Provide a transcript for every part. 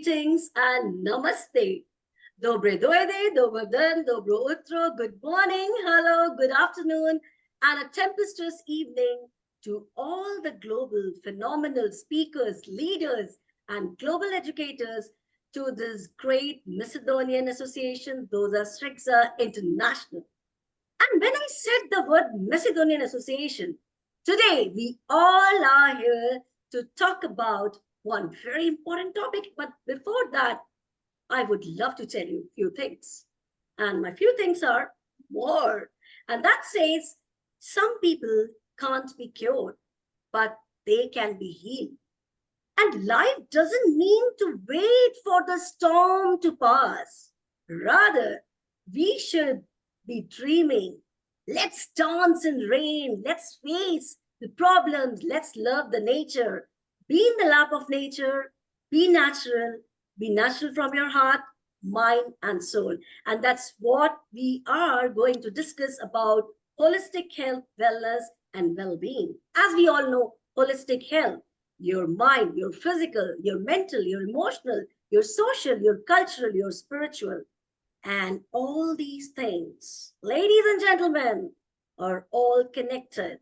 greetings and namaste. Dobre doide, dobro dan, dobro utro, good morning, hello, good afternoon, and a tempestuous evening to all the global phenomenal speakers, leaders, and global educators to this great Macedonian Association, those are Srixa International. And when I said the word Macedonian Association, today we all are here to talk about one very important topic. But before that, I would love to tell you a few things. And my few things are more. And that says some people can't be cured, but they can be healed. And life doesn't mean to wait for the storm to pass. Rather, we should be dreaming. Let's dance in rain. Let's face the problems. Let's love the nature. Be in the lap of nature. Be natural. Be natural from your heart, mind, and soul. And that's what we are going to discuss about holistic health, wellness, and well-being. As we all know, holistic health, your mind, your physical, your mental, your emotional, your social, your cultural, your spiritual. And all these things, ladies and gentlemen, are all connected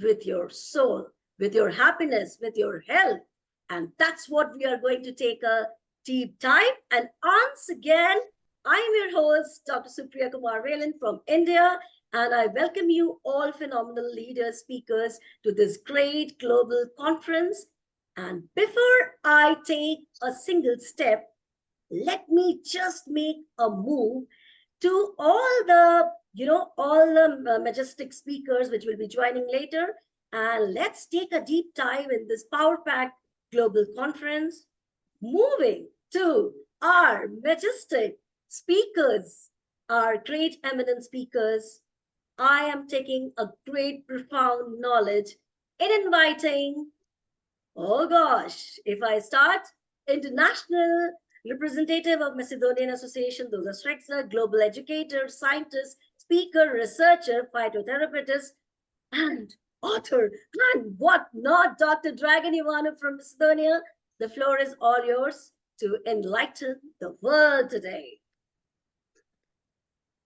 with your soul, with your happiness, with your health. And that's what we are going to take a deep dive. And once again, I'm your host, Dr. Supriya Kumar Velan from India. And I welcome you all phenomenal leaders, speakers to this great global conference. And before I take a single step, let me just make a move to all the, majestic speakers which will be joining later. And let's take a deep dive in this power-packed global conference. Moving to our majestic speakers, our great eminent speakers, I am taking a great profound knowledge in inviting, oh gosh, if I start, international representative of Macedonian Association, those are Srixa, global educator, scientist, speaker, researcher, phytotherapist, and author, and what not, Dr. Dragan Ivanov from Macedonia. The floor is all yours to enlighten the world today.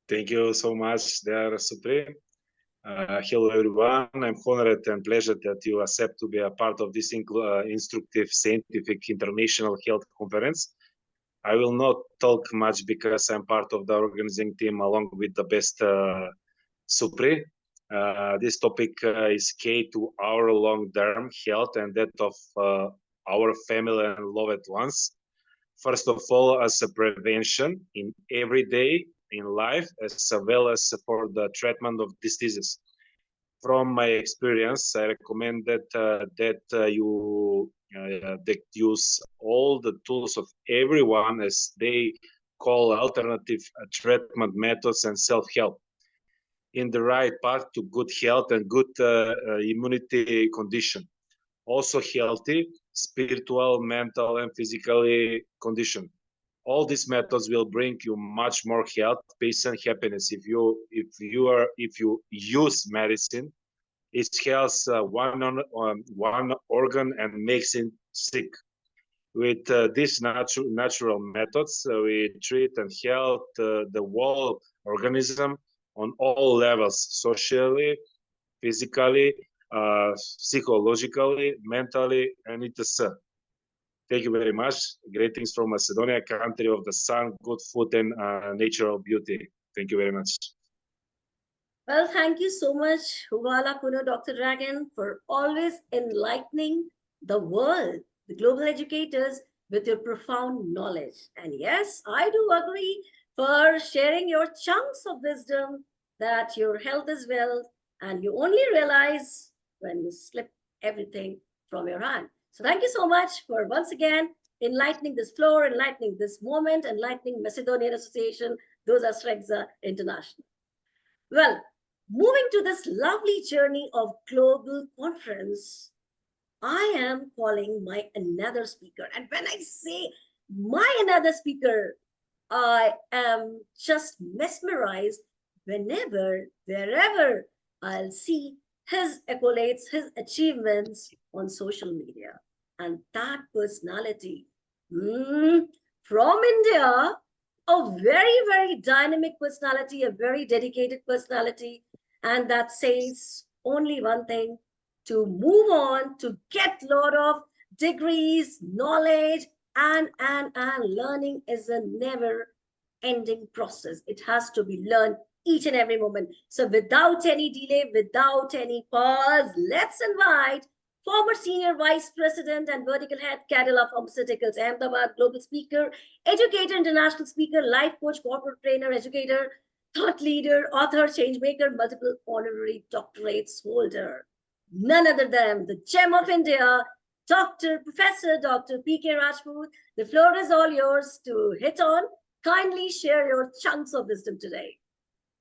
Thank you so much, dear Supri. Hello, everyone. I'm honored and pleasured that you accept to be a part of this instructive scientific international health conference. I will not talk much because I'm part of the organizing team along with the best Supri. This topic is key to our long-term health and that of our family and loved ones. First of all, as a prevention in every day in life, as well as for the treatment of diseases. From my experience, I recommend that you use all the tools of everyone as they call alternative treatment methods and self-help in the right path to good health and good immunity condition. Also healthy, spiritual, mental, and physically condition. All these methods will bring you much more health, peace, and happiness. If you use medicine, it heals one organ and makes it sick. With these natural methods, we treat and help the whole organism on all levels, socially, physically, psychologically, mentally, and etc. Thank you very much. Greetings from Macedonia, country of the sun, good food, and natural beauty. Thank you very much. Well, thank you so much, Huvala Puno, Dr. Dragan, for always enlightening the world, the global educators, with your profound knowledge. And yes, I do agree for sharing your chunks of wisdom that your health is wealth, and you only realize when you slip everything from your hand. So thank you so much for once again enlightening this floor, enlightening this moment, enlightening Macedonian Association. Those are Srixa International. Well, moving to this lovely journey of global conference, I am calling my another speaker. And when I say my another speaker, I am just mesmerized whenever, wherever I'll see his accolades, his achievements on social media. And that personality Mm, from India, a very, very dynamic personality, a very dedicated personality, and that says only one thing: to move on, to get lot of degrees, knowledge, and learning is a never ending process. It has to be learned each and every moment. So without any delay, without any pause, let's invite former Senior Vice President and Vertical Head, Cadila Pharmaceuticals, Ahmedabad, global speaker, educator, international speaker, life coach, corporate trainer, educator, thought leader, author, change maker, multiple honorary doctorates holder. None other than the gem of India, Professor Dr. P.K. Rajput. The floor is all yours to hit on. Kindly share your chunks of wisdom today.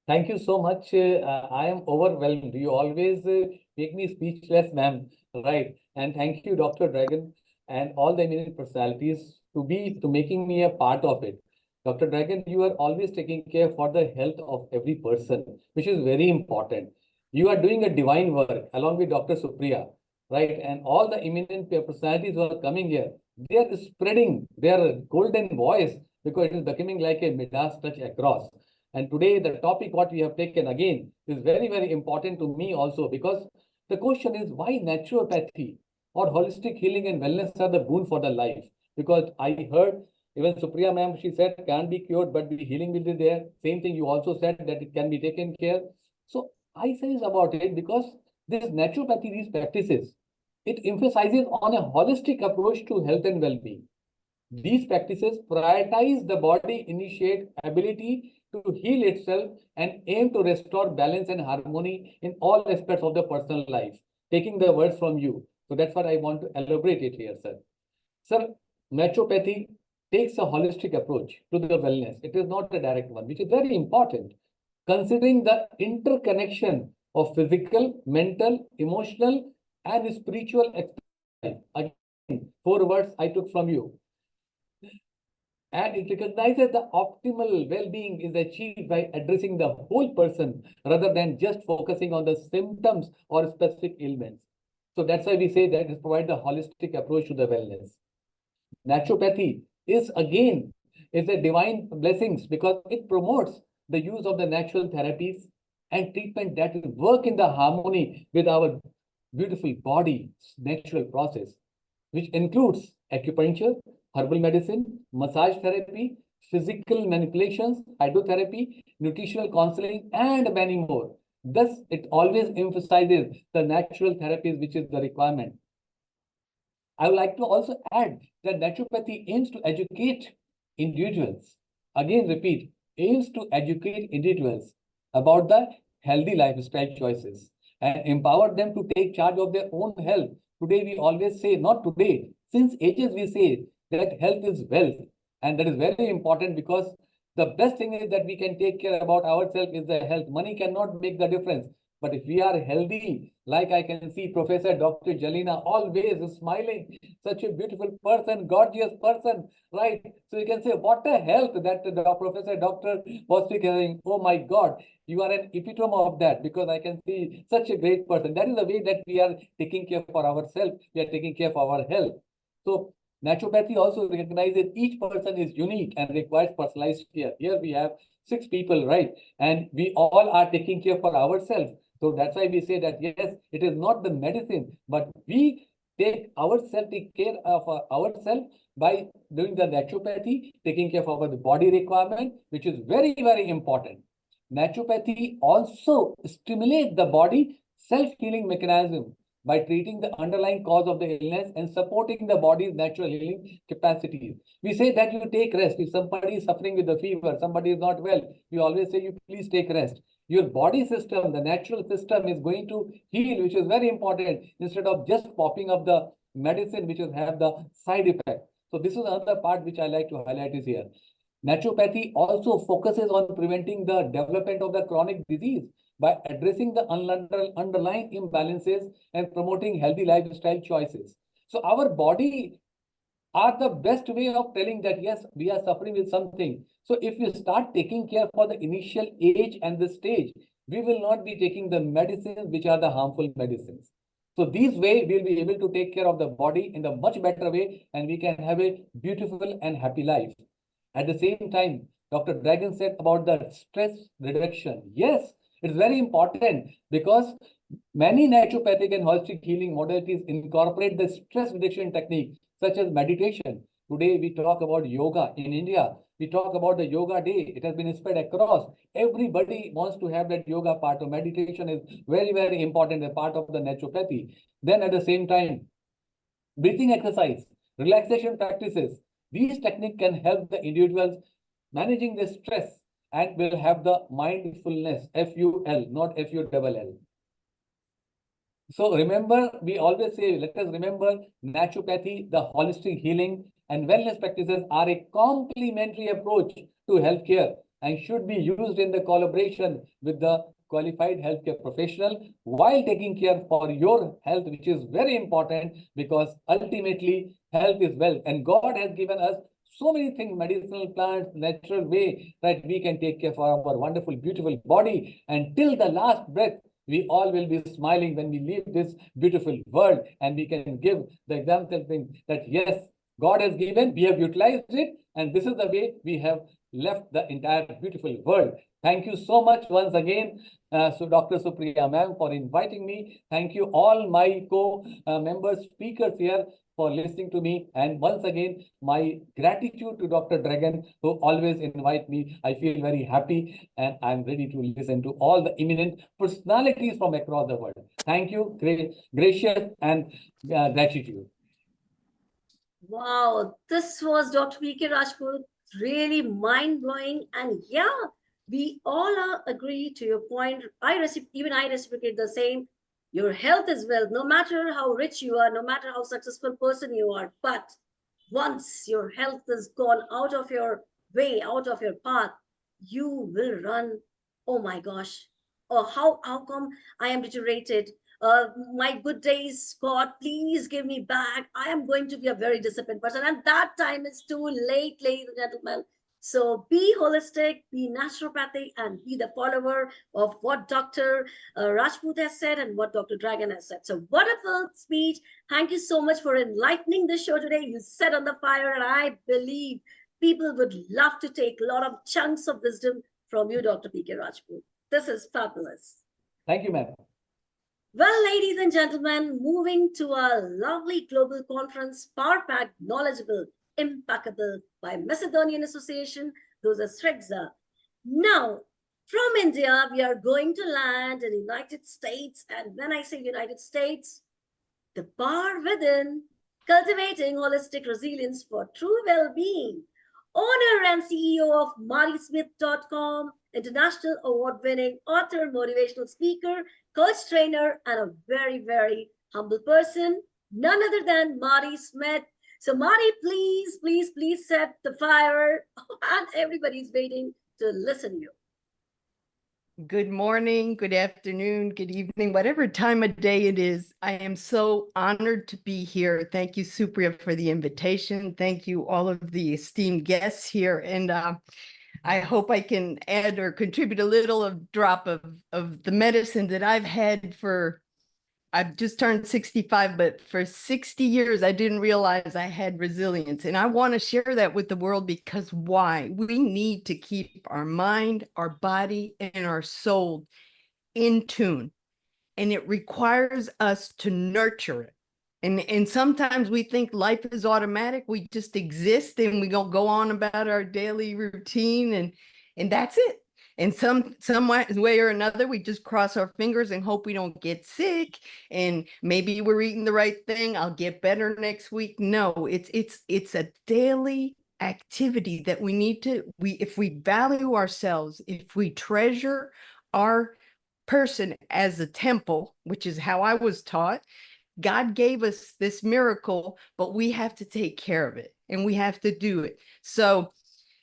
Thank you so much. I am overwhelmed. You always make me speechless, ma'am. Right. And thank you, Dr. Dragon, and all the eminent personalities to making me a part of it. Dr. Dragon, you are always taking care for the health of every person, which is very important. You are doing a divine work along with Dr. Supriya, right? And all the eminent personalities who are coming here, they are spreading their golden voice because it is becoming like a Midas touch across. And today, the topic what we have taken again is very, very important to me also because the question is why naturopathy or holistic healing and wellness are the boon for the life? Because I heard even Supriya ma'am, she said can't be cured, but the healing will be there. Same thing you also said that it can be taken care. So I say about it because this naturopathy, these practices, it emphasizes on a holistic approach to health and well-being. These practices prioritize the body initiate ability to heal itself and aim to restore balance and harmony in all aspects of the personal life. Taking the words from you. So that's what I want to elaborate it here, sir. Sir, naturopathy takes a holistic approach to the wellness. It is not a direct one, which is very important, considering the interconnection of physical, mental, emotional, and spiritual life. Again, four words I took from you, and it recognizes the optimal well-being is achieved by addressing the whole person rather than just focusing on the symptoms or specific ailments. So that's why we say that it provides a holistic approach to the wellness. Naturopathy is again is a divine blessings because it promotes the use of the natural therapies and treatment that will work in the harmony with our beautiful body's natural process, which includes acupuncture, herbal medicine, massage therapy, physical manipulations, hydrotherapy, nutritional counseling, and many more. Thus, it always emphasizes the natural therapies, which is the requirement. I would like to also add that naturopathy aims to educate individuals. Again, repeat, aims to educate individuals about the healthy lifestyle choices and empower them to take charge of their own health. Today, we always say, not today, since ages we say that health is wealth. And that is very important because the best thing is that we can take care about ourselves is the health. Money cannot make the difference. But if we are healthy, like I can see Professor Dr. Jalina always smiling, such a beautiful person, gorgeous person, right? So you can say, what a health that the Professor Doctor was speaking. Oh my God, you are an epitome of that because I can see such a great person. That is the way that we are taking care for ourselves. We are taking care for our health. So naturopathy also recognizes each person is unique and requires personalized care. Here we have 6 people, right? And we all are taking care for ourselves. So that's why we say that, yes, it is not the medicine, but we take care of ourselves by doing the naturopathy, taking care of our body requirement, which is very, very important. Naturopathy also stimulates the body self-healing mechanism by treating the underlying cause of the illness and supporting the body's natural healing capacities. We say that you take rest. If somebody is suffering with the fever, somebody is not well, we always say you please take rest. Your body system, the natural system is going to heal, which is very important, instead of just popping up the medicine, which will have the side effect. So this is another part which I like to highlight is here. Naturopathy also focuses on preventing the development of the chronic disease by addressing the underlying imbalances and promoting healthy lifestyle choices. So our body are the best way of telling that, yes, we are suffering with something. So if you start taking care for the initial age and the stage, we will not be taking the medicines which are the harmful medicines. So this way, we'll be able to take care of the body in a much better way, and we can have a beautiful and happy life. At the same time, Dr. Dragon said about the stress reduction. Yes, it's very important because many naturopathic and holistic healing modalities incorporate the stress reduction technique, such as meditation. Today, we talk about yoga in India. We talk about the yoga day. It has been spread across. Everybody wants to have that yoga part. So meditation is very, very important, a part of the naturopathy. Then at the same time, breathing exercise, relaxation practices. These techniques can help the individuals managing the stress and will have the mindfulness, F-U-L, not F-U-double-L. So remember, we always say, let us remember naturopathy, the holistic healing and wellness practices are a complementary approach to healthcare and should be used in the collaboration with the qualified healthcare professional while taking care for your health, which is very important because ultimately health is wealth. And God has given us so many things, medicinal plants, natural way that we can take care for our wonderful, beautiful body. And till the last breath, we all will be smiling when we leave this beautiful world, and we can give the example thing that yes, God has given, we have utilized it, and this is the way we have left the entire beautiful world. Thank you so much once again, so Dr. Supriya ma'am, for inviting me. Thank you all my co-members, speakers here for listening to me. And once again, my gratitude to Dr. Dragon, who always invite me. I feel very happy and I'm ready to listen to all the eminent personalities from across the world. Thank you, gracious and gratitude. Wow, this was Dr. P.K. Rajput, really mind-blowing. And yeah, we all agree to your point. Even I reciprocate the same. Your health is wealth, no matter how rich you are, no matter how successful person you are. But once your health is gone out of your way, out of your path, you will run. Oh my gosh. Oh, how come I am deteriorated? My good days, God, please give me back. I am going to be a very disciplined person. And that time is too late, ladies and gentlemen. So be holistic, be naturopathic, and be the follower of what Dr. Rajput has said and what Dr. Dragon has said. So wonderful speech. Thank you so much for enlightening the show today. You set on the fire, and I believe people would love to take a lot of chunks of wisdom from you, Dr. P.K. Rajput. This is fabulous. Thank you, ma'am. Well, ladies and gentlemen, moving to a lovely global conference, power-packed, knowledgeable, impeccable by Macedonian Association, those are Sregza. Now, from India, we are going to land in the United States. And when I say United States, the power within, cultivating holistic resilience for true well-being. Owner and CEO of MariSmith.com, international award-winning author, motivational speaker, coach trainer, and a very, very humble person, none other than Mari Smith. So Mari, please set the fire, and everybody's waiting to listen to you. Good morning, good afternoon, good evening, whatever time of day it is. I am so honored to be here. Thank you, Supriya, for the invitation. Thank you, all of the esteemed guests here. And I hope I can add or contribute a little of drop of the medicine that I've had for, I've just turned 65, but for 60 years, I didn't realize I had resilience. And I want to share that with the world because why? We need to keep our mind, our body, and our soul in tune. And it requires us to nurture it. And sometimes we think life is automatic. We just exist and we go on about our daily routine and that's it. And some way or another, we just cross our fingers and hope we don't get sick. And maybe we're eating the right thing. I'll get better next week. No, it's a daily activity that we need to, if we value ourselves, if we treasure our person as a temple, which is how I was taught, God gave us this miracle, but we have to take care of it and we have to do it. So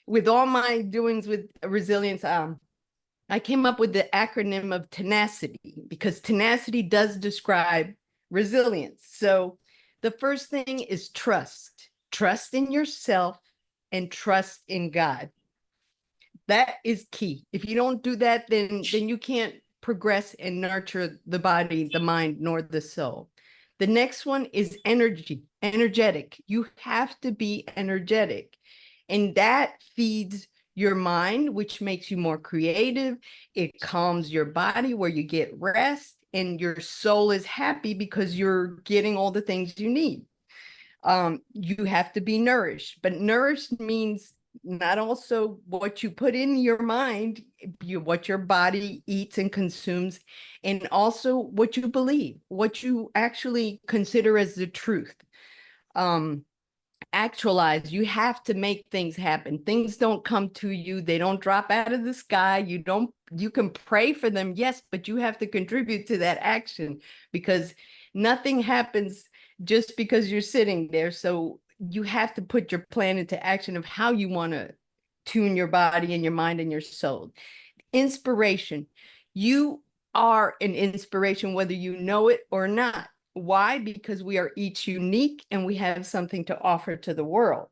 with all my doings with resilience, I came up with the acronym of tenacity because tenacity does describe resilience. So the first thing is trust. Trust in yourself and trust in God. That is key. If you don't do that, then you can't progress and nurture the body, the mind, nor the soul. The next one is energetic. You have to be energetic. And that feeds your mind, which makes you more creative. It calms your body where you get rest, and your soul is happy because you're getting all the things you need. You have to be nourished, but nourished means not also what you put in your mind, what your body eats and consumes, and also what you believe, what you actually consider as the truth. Actualize. You have to make things happen. Things don't come to you. They don't drop out of the sky. You can pray for them, yes, but you have to contribute to that action, because nothing happens just because you're sitting there. So you have to put your plan into action of how you want to tune your body and your mind and your soul. Inspiration. You are an inspiration, whether you know it or not. Why? Because we are each unique and we have something to offer to the world.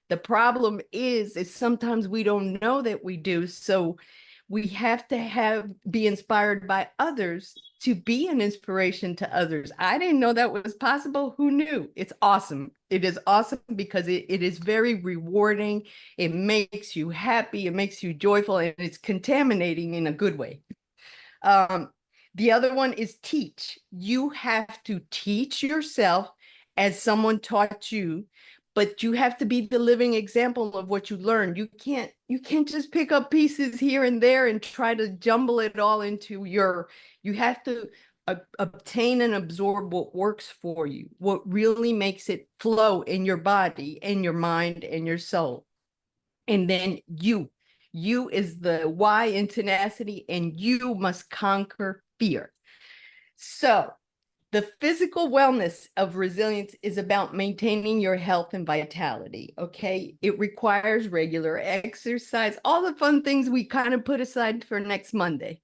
The problem is sometimes we don't know that we do. So we have to be inspired by others to be an inspiration to others. I didn't know that was possible. Who knew? It's awesome. It is awesome because it is very rewarding. It makes you happy. It makes you joyful, and it's contaminating in a good way. The other one is teach. You have to teach yourself as someone taught you, but you have to be the living example of what you learned. You can't just pick up pieces here and there and try to jumble it all into you have to obtain and absorb what works for you, what really makes it flow in your body and your mind and your soul. And then you is the why in tenacity, and you must conquer fear. So the physical wellness of resilience is about maintaining your health and vitality, okay? It requires regular exercise, all the fun things we kind of put aside for next Monday.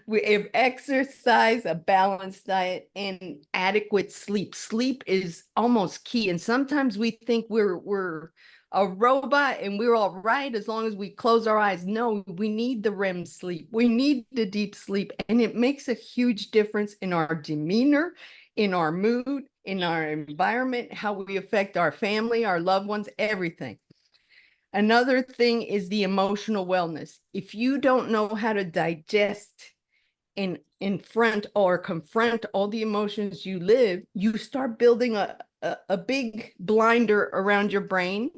We have exercise, a balanced diet, and adequate sleep. Sleep is almost key, and sometimes we think we're a robot and we're all right as long as we close our eyes. No, we need the REM sleep. We need the deep sleep, and it makes a huge difference in our demeanor, in our mood, in our environment, how we affect our family, our loved ones, everything. Another thing is the emotional wellness. If you don't know how to digest and confront all the emotions you live, you start building a big blinder around your brain.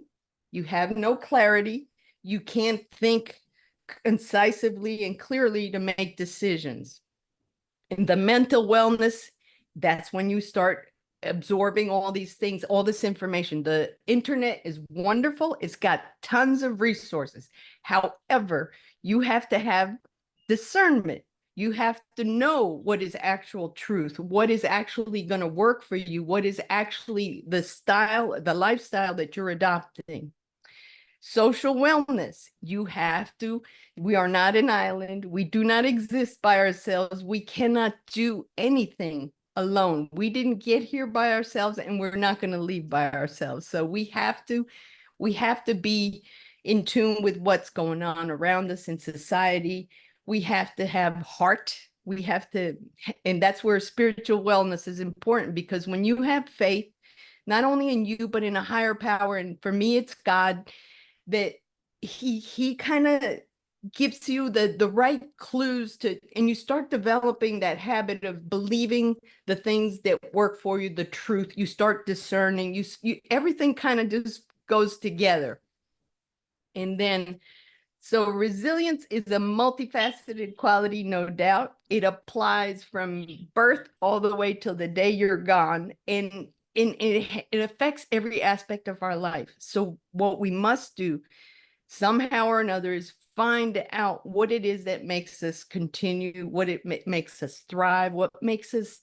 You have no clarity. You can't think concisely and clearly to make decisions. And the mental wellness, that's when you start absorbing all these things, all this information. The internet is wonderful. It's got tons of resources. However, you have to have discernment. You have to know what is actual truth, what is actually going to work for you, what is actually the lifestyle that you're adopting. Social wellness, we are not an island. We do not exist by ourselves. We cannot do anything alone. We didn't get here by ourselves, and we're not going to leave by ourselves. So we have to be in tune with what's going on around us in society. We have to have heart. And that's where spiritual wellness is important, because when you have faith, not only in you, but in a higher power, and for me, it's God, that he kind of gives you the right clues and you start developing that habit of believing the things that work for you, the truth. You start discerning, everything kind of just goes together. And then, so resilience is a multifaceted quality, no doubt. It applies from birth all the way till the day you're gone. And it affects every aspect of our life. So what we must do somehow or another is find out what it is that makes us continue, what it makes us thrive, what makes us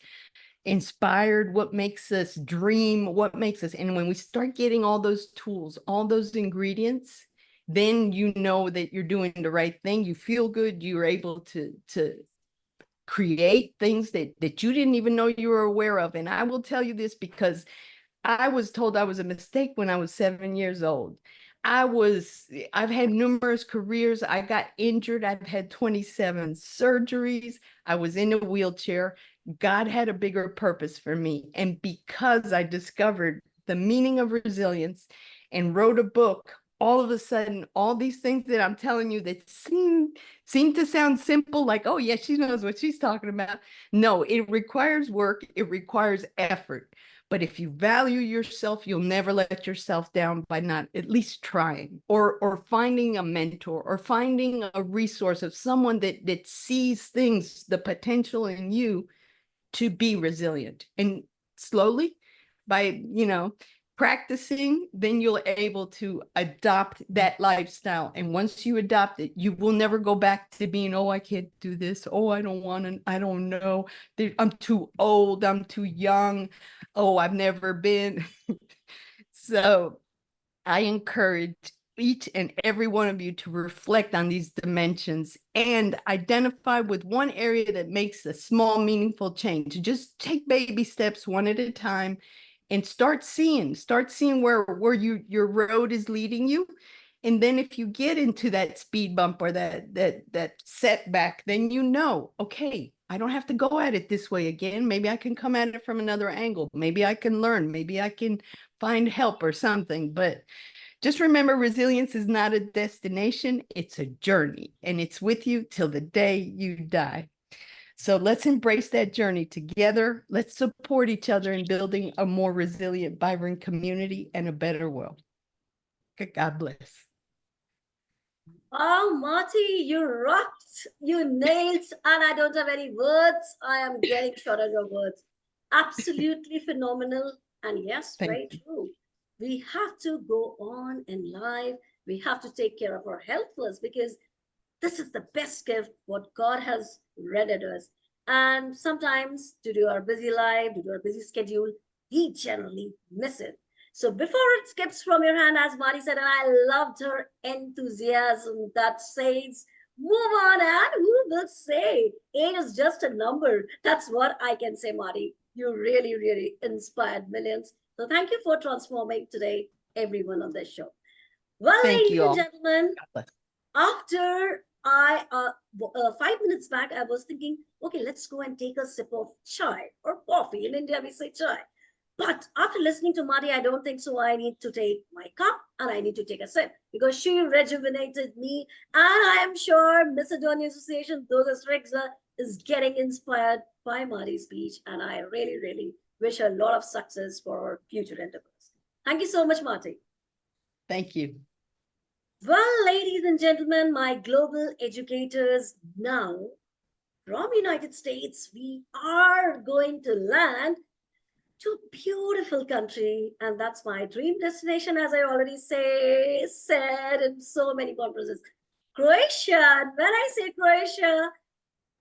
inspired, what makes us dream, what makes us. And when we start getting all those tools, all those ingredients, then you know that you're doing the right thing. You feel good. You're able to create things that you didn't even know you were aware of. And I will tell you this because I was told I was a mistake when I was 7 years old. I've had numerous careers. I got injured. I've had 27 surgeries. I was in a wheelchair. God had a bigger purpose for me. And because I discovered the meaning of resilience and wrote a book, all of a sudden, all these things that I'm telling you that seem to sound simple, like, oh, yeah, she knows what she's talking about. No, it requires work. It requires effort. But if you value yourself, you'll never let yourself down by not at least trying, or finding a mentor, or finding a resource of someone that sees things, the potential in you to be resilient. And slowly, by practicing, then you'll able to adopt that lifestyle. And once you adopt it, you will never go back to being, oh, I can't do this, oh, I don't want to, I don't know, I'm too old, I'm too young, oh, I've never been. So I encourage each and every one of you to reflect on these dimensions and identify with one area that makes a small, meaningful change. Just take baby steps one at a time and start seeing where your road is leading you. And then if you get into that speed bump or that setback, then okay, I don't have to go at it this way again. Maybe I can come at it from another angle. Maybe I can learn. Maybe I can find help or something. But just remember, resilience is not a destination, it's a journey, and it's with you till the day you die. So let's embrace that journey together. Let's support each other in building a more resilient, vibrant community and a better world. God bless. Oh, Marty, you rocked, you nailed, and I don't have any words. I am getting short of your words. Absolutely phenomenal. And yes, very true. We have to go on in life. We have to take care of our health first, because this is the best gift what God has rendered us. And sometimes, due to our busy life, due to our busy schedule, we generally miss it. So before it skips from your hand, as Mari said, and I loved her enthusiasm that says, move on, and who will say age is just a number? That's what I can say, Mari. You really, really inspired millions. So thank you for transforming today everyone on this show. Well, ladies and gentlemen, after 5 minutes back, I was thinking, okay, let's go and take a sip of chai or coffee. In India, we say chai. But after listening to Marty, I don't think so. I need to take my cup and I need to take a sip, because she rejuvenated me. And I am sure Macedonia Association, Doga Sregza, is getting inspired by Marty's speech. And I really, really wish her a lot of success for her future endeavors. Thank you so much, Marty. Thank you. Well, ladies and gentlemen, my global educators, now from United States, we are going to land to a beautiful country, and that's my dream destination, as I already said in so many conferences, Croatia. And when I say Croatia,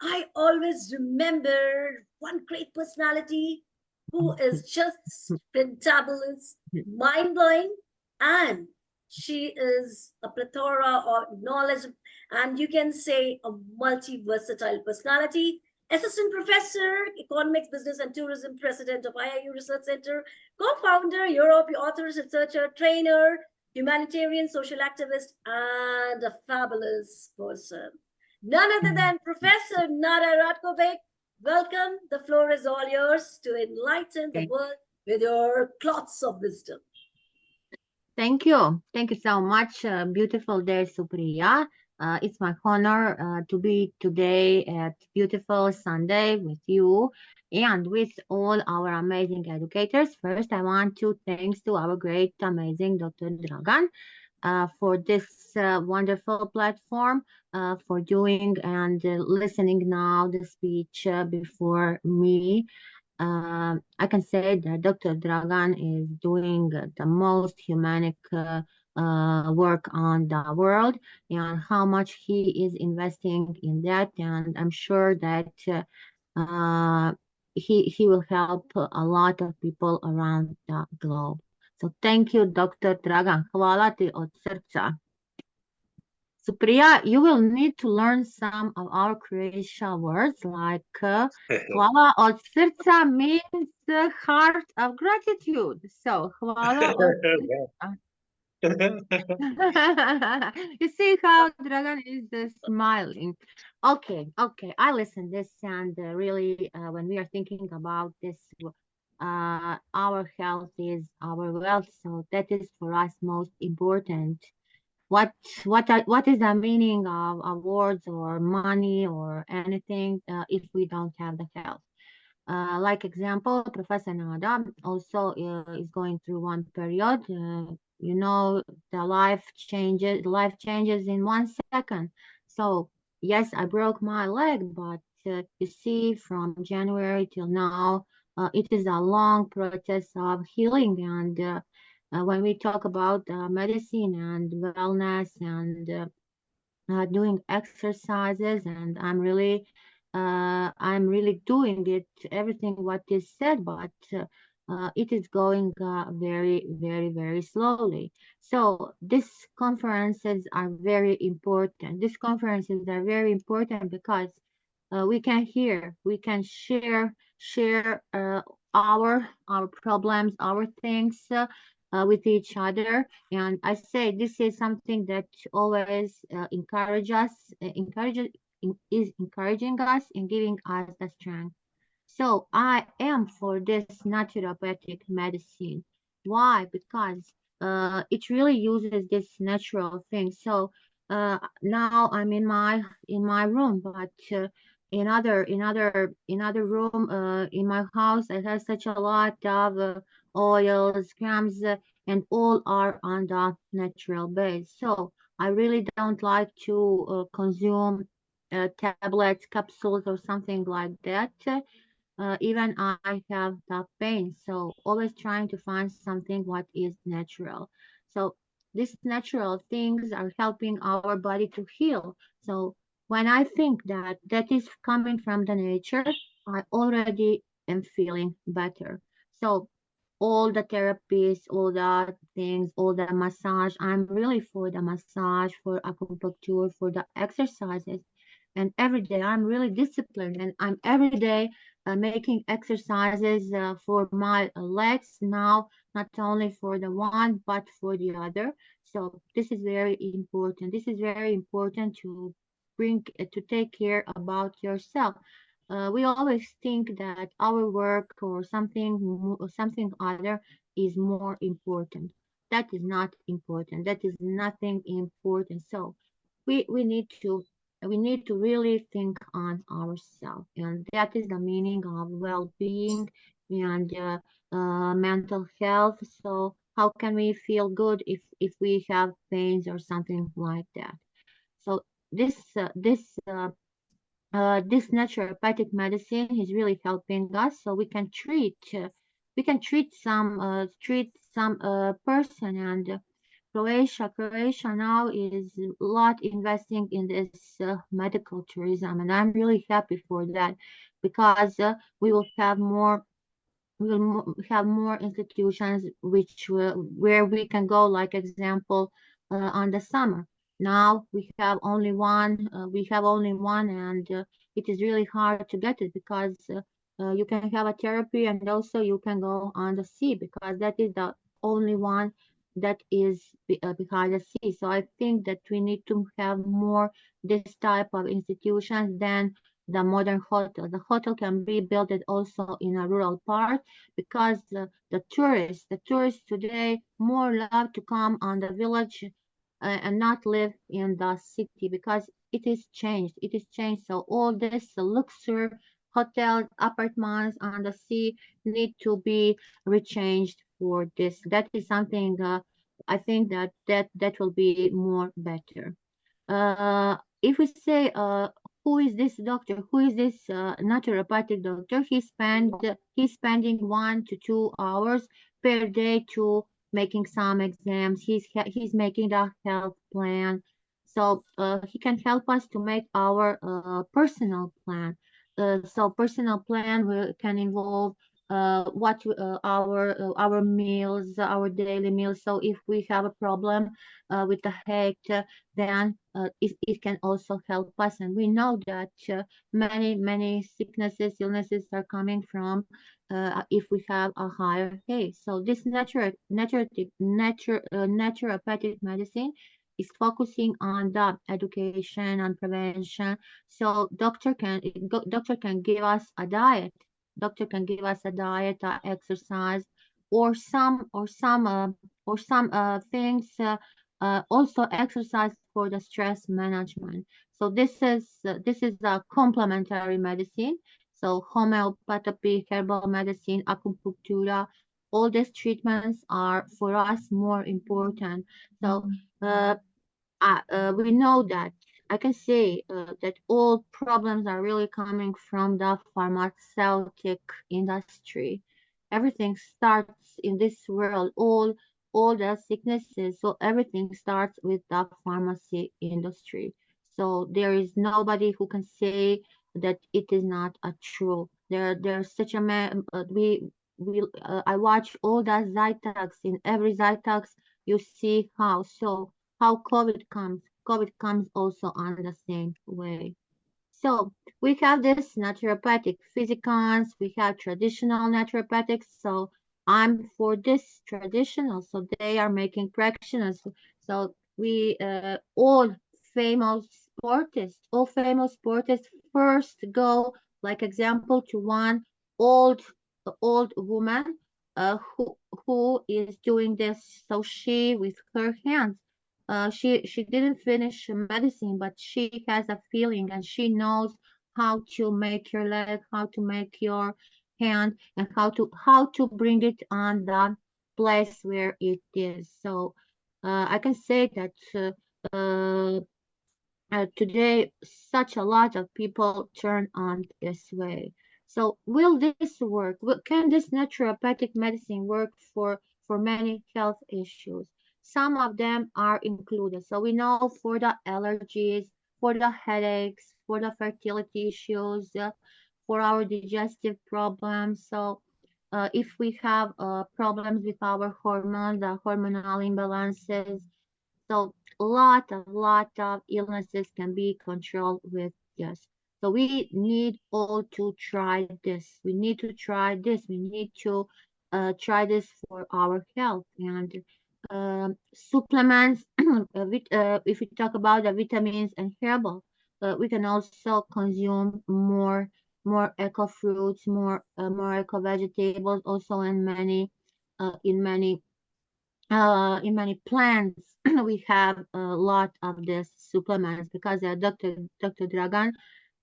I always remember one great personality who is just fantabulous, mind-blowing, and she is a plethora of knowledge, and you can say a multi-versatile personality. Assistant Professor, Economics, Business and Tourism, President of IIU Research Center, co-founder, Europe, author, researcher, trainer, humanitarian, social activist, and a fabulous person. None other than Professor Nada Ratkovic. Welcome. The floor is all yours to enlighten the world with your clots of wisdom. Thank you. Thank you so much. Beautiful day, Supriya. It's my honor to be today at beautiful Sunday with you and with all our amazing educators. First, I want to thanks to our great, amazing Dr. Dragan for this wonderful platform, for doing and listening now the speech before me. I can say that Dr. Dragan is doing the most humanic work on the world, and how much he is investing in that. And I'm sure that he will help a lot of people around the globe. So thank you, Dr. Dragan. Hvala ti od srca. Supriya, you will need to learn some of our Croatian words, like hvala od srca means heart of gratitude. So hvala od srca. You see how Dragan is smiling. Okay, okay. I listen this and really, when we are thinking about this, our health is our wealth, so that is for us most important. What what is the meaning of awards or money or anything if we don't have the health? Like example, Professor Nada also is going through one period. You know, the life changes in 1 second. So yes, I broke my leg, but you see, from January till now, it is a long process of healing. And when we talk about medicine and wellness and doing exercises, and I'm really doing it, everything what is said, but it is going very slowly. So these conferences are very important. These conferences are very important because we can hear, we can share our problems, our things with each other. And I say this is something that always is encouraging us and giving us the strength. So I am for this naturopathic medicine. Why? Because it really uses this natural thing. So now I'm in my room, but in other room in my house, I have such a lot of oils, creams, and all are on the natural base. So I really don't like to consume tablets, capsules, or something like that. Even I have the pain, so always trying to find something what is natural. So these natural things are helping our body to heal. So when I think that that is coming from the nature, I already am feeling better. So all the therapies, all the things, all the massage, I'm really for the massage, for acupuncture, for the exercises. And every day I'm really disciplined, and I'm every day making exercises for my legs now, not only for the one, but for the other. So this is very important. This is very important to to take care about yourself. We always think that our work or something other is more important. That is not important. That is nothing important. So we need to really think on ourselves, and that is the meaning of well-being and mental health. So how can we feel good if we have pains or something like that? So this naturopathic medicine is really helping us, so we can treat some person. And Croatia now is a lot investing in this medical tourism, and I'm really happy for that, because we will have more have more institutions where we can go, like example, on the summer. Now we have only one, and it is really hard to get it, because you can have a therapy and also you can go on the sea, because that is the only one that is behind the sea. So I think that we need to have more this type of institutions than the modern hotel. The hotel can be built also in a rural part, because the tourists today more love to come on the village and not live in the city, because it is changed. So all this luxury hotels, apartments on the sea need to be rechanged for this. That is something I think that will be more better. If we say, who is this doctor? Who is this naturopathic doctor? He's spending 1 to 2 hours per day to making some exams. He's making the health plan, so he can help us to make our personal plan. So personal plan can involve our meals, our daily meals. So if we have a problem with the health, then it can also help us. And we know that many sicknesses, illnesses are coming from if we have a higher health. So this naturopathic medicine is focusing on the education and prevention. So doctor can give us a diet. Doctor can give us a diet, exercise, or some things. Also exercise for the stress management. So this is a complementary medicine. So homeopathy, herbal medicine, acupuncture, all these treatments are for us more important. So we know that I can say that all problems are really coming from the pharmaceutic industry. Everything starts in this world, all the sicknesses. So everything starts with the pharmacy industry. So there is nobody who can say that it is not a true. There's such a man. I watch all the Zytags. In every Zytags, you see how COVID comes also on the same way. So we have this naturopathic physicians, we have traditional naturopathics. So I'm for this traditional. So they are making practitioners. So we all famous sportists first go like example to one old old woman who is doing this. So she with her hands she didn't finish medicine, but she has a feeling and she knows how to make your leg, how to make your hand, and how to bring it on the place where it is. So I can say that today such a lot of people turn on this way. So will this work? Can this naturopathic medicine work for many health issues? Some of them are included. So we know for the allergies, for the headaches, for the fertility issues, for our digestive problems. So if we have problems with our hormones, the hormonal imbalances, so a lot of illnesses can be controlled with this. So we need all to try this. We need to try this. We need to try this for our health and supplements. If we talk about the vitamins and herbal, we can also consume more eco fruits, more eco vegetables, also in many plants we have a lot of these supplements because Dr. Dragan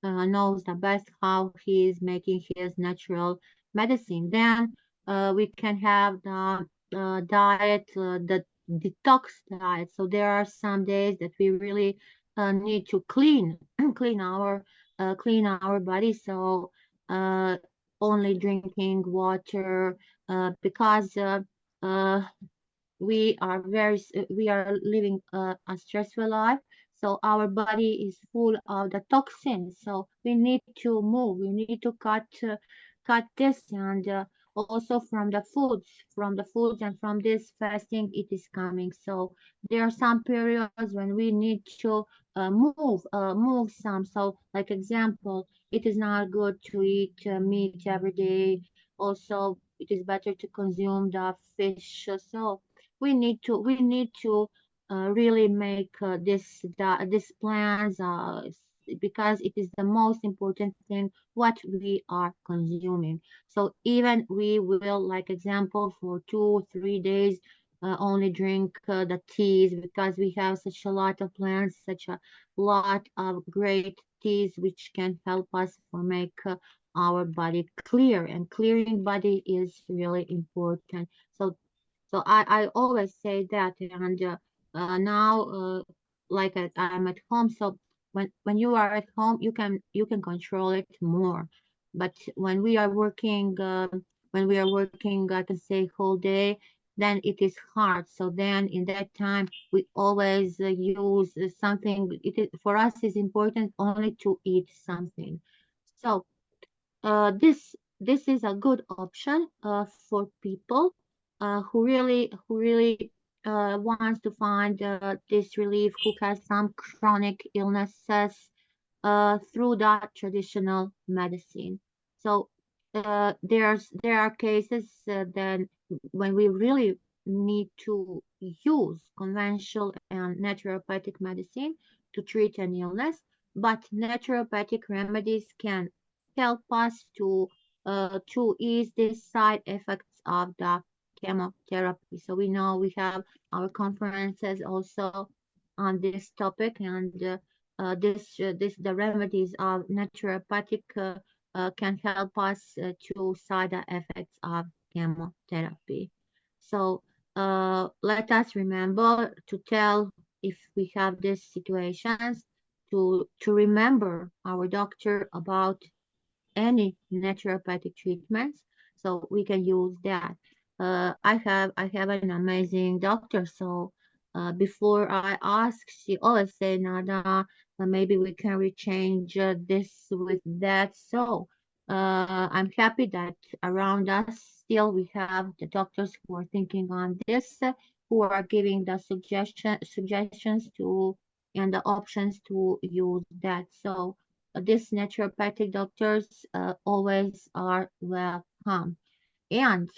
knows the best how he is making his natural medicine. Then we can have the diet, the detox diet. So there are some days that we really need to clean clean our body. So uh, only drinking water because uh, we are living a stressful life, so our body is full of the toxins. So we need to move, we need to cut this. And also from the foods and from this fasting it is coming. So there are some periods when we need to move some. So like example, it is not good to eat meat every day. Also it is better to consume the fish. So we need to really make these plans because it is the most important thing what we are consuming. So even we will, like example, for 2 or 3 days only drink the teas because we have such a lot of plants, such a lot of great teas which can help us for make our body clear, and clearing body is really important. So I always say that. And now like I'm at home. So when you are at home, you can control it more. But when we are working, I can say whole day, then it is hard. So then in that time, we always use something. For us is important only to eat something. So this this is a good option for people who really wants to find this relief, who has some chronic illnesses through that traditional medicine. So there are cases then when we really need to use conventional and naturopathic medicine to treat an illness, but naturopathic remedies can help us to ease the side effects of the chemotherapy. So we know we have our conferences also on this topic, and the remedies of naturopathic can help us to side effects of chemotherapy. So let us remember to tell if we have these situations to remember our doctor about any naturopathic treatments, so we can use that. I have an amazing doctor, so before I ask, she always say, Nada, maybe we can rechange this with that. So I'm happy that around us still we have the doctors who are thinking on this, who are giving the suggestions to and the options to use that. So these naturopathic doctors always are welcome. And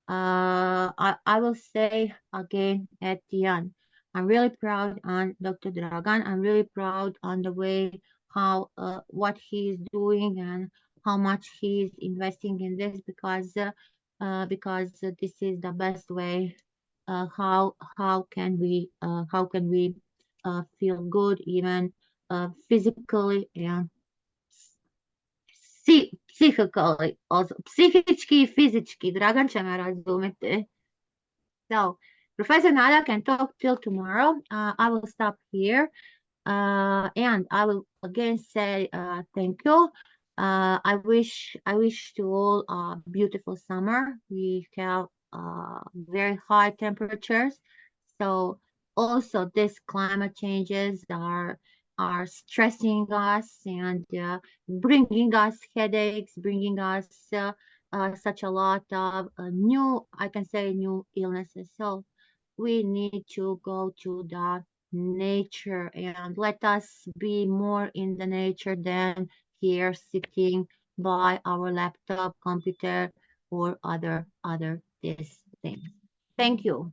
I will say again at the end, I'm really proud on Dr. Dragan. I'm really proud on the way how what he's doing and how much he's investing in this, because this is the best way. How can we feel good even physically and psychically, also psihički i fizički. Dragan će me razumjeti. So, Professor Nada can talk till tomorrow. I will stop here. And I will again say thank you. I wish to all a beautiful summer. We have very high temperatures, so also these climate changes are stressing us and bringing us headaches, bringing us such a lot of I can say new illnesses. So we need to go to the nature and let us be more in the nature than here sitting by our laptop, computer, or other these things. Thank you.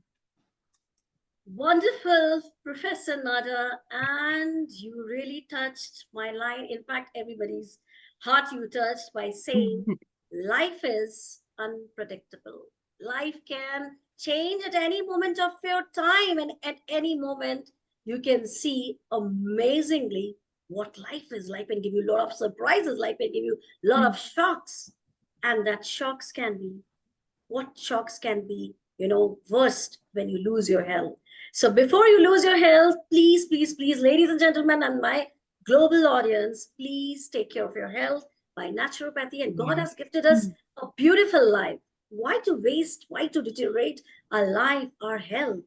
Wonderful, Professor Nada, and you really touched my line. In fact, everybody's heart you touched by saying life is unpredictable. Life can change at any moment of your time, and at any moment you can see amazingly what life is. Life can give you a lot of surprises. Life can give you a lot of shocks, and that shocks can be worst when you lose your health. So before you lose your health, please, ladies and gentlemen, and my global audience, please take care of your health by naturopathy. And God has gifted us a beautiful life. Why to waste? Why to deteriorate our life, our health?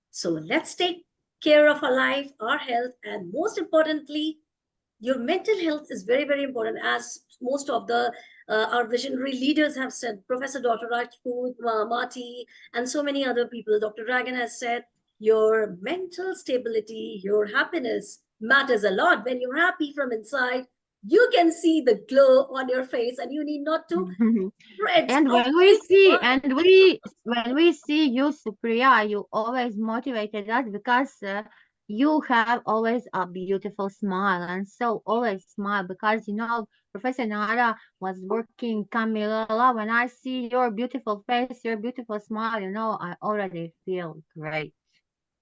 So let's take care of our life, our health, and most importantly, your mental health is very, very important, as most of the our visionary leaders have said. Professor Dr. Rajput, Marty, and so many other people. Dr. Dragan has said your mental stability, your happiness matters a lot. When you're happy from inside, you can see the glow on your face, and you need not to fret. And when we see you, Supriya, you always motivated us because you have always a beautiful smile, and so always smile, because Professor Nara was working Camilla. When I see your beautiful face, your beautiful smile, I already feel great.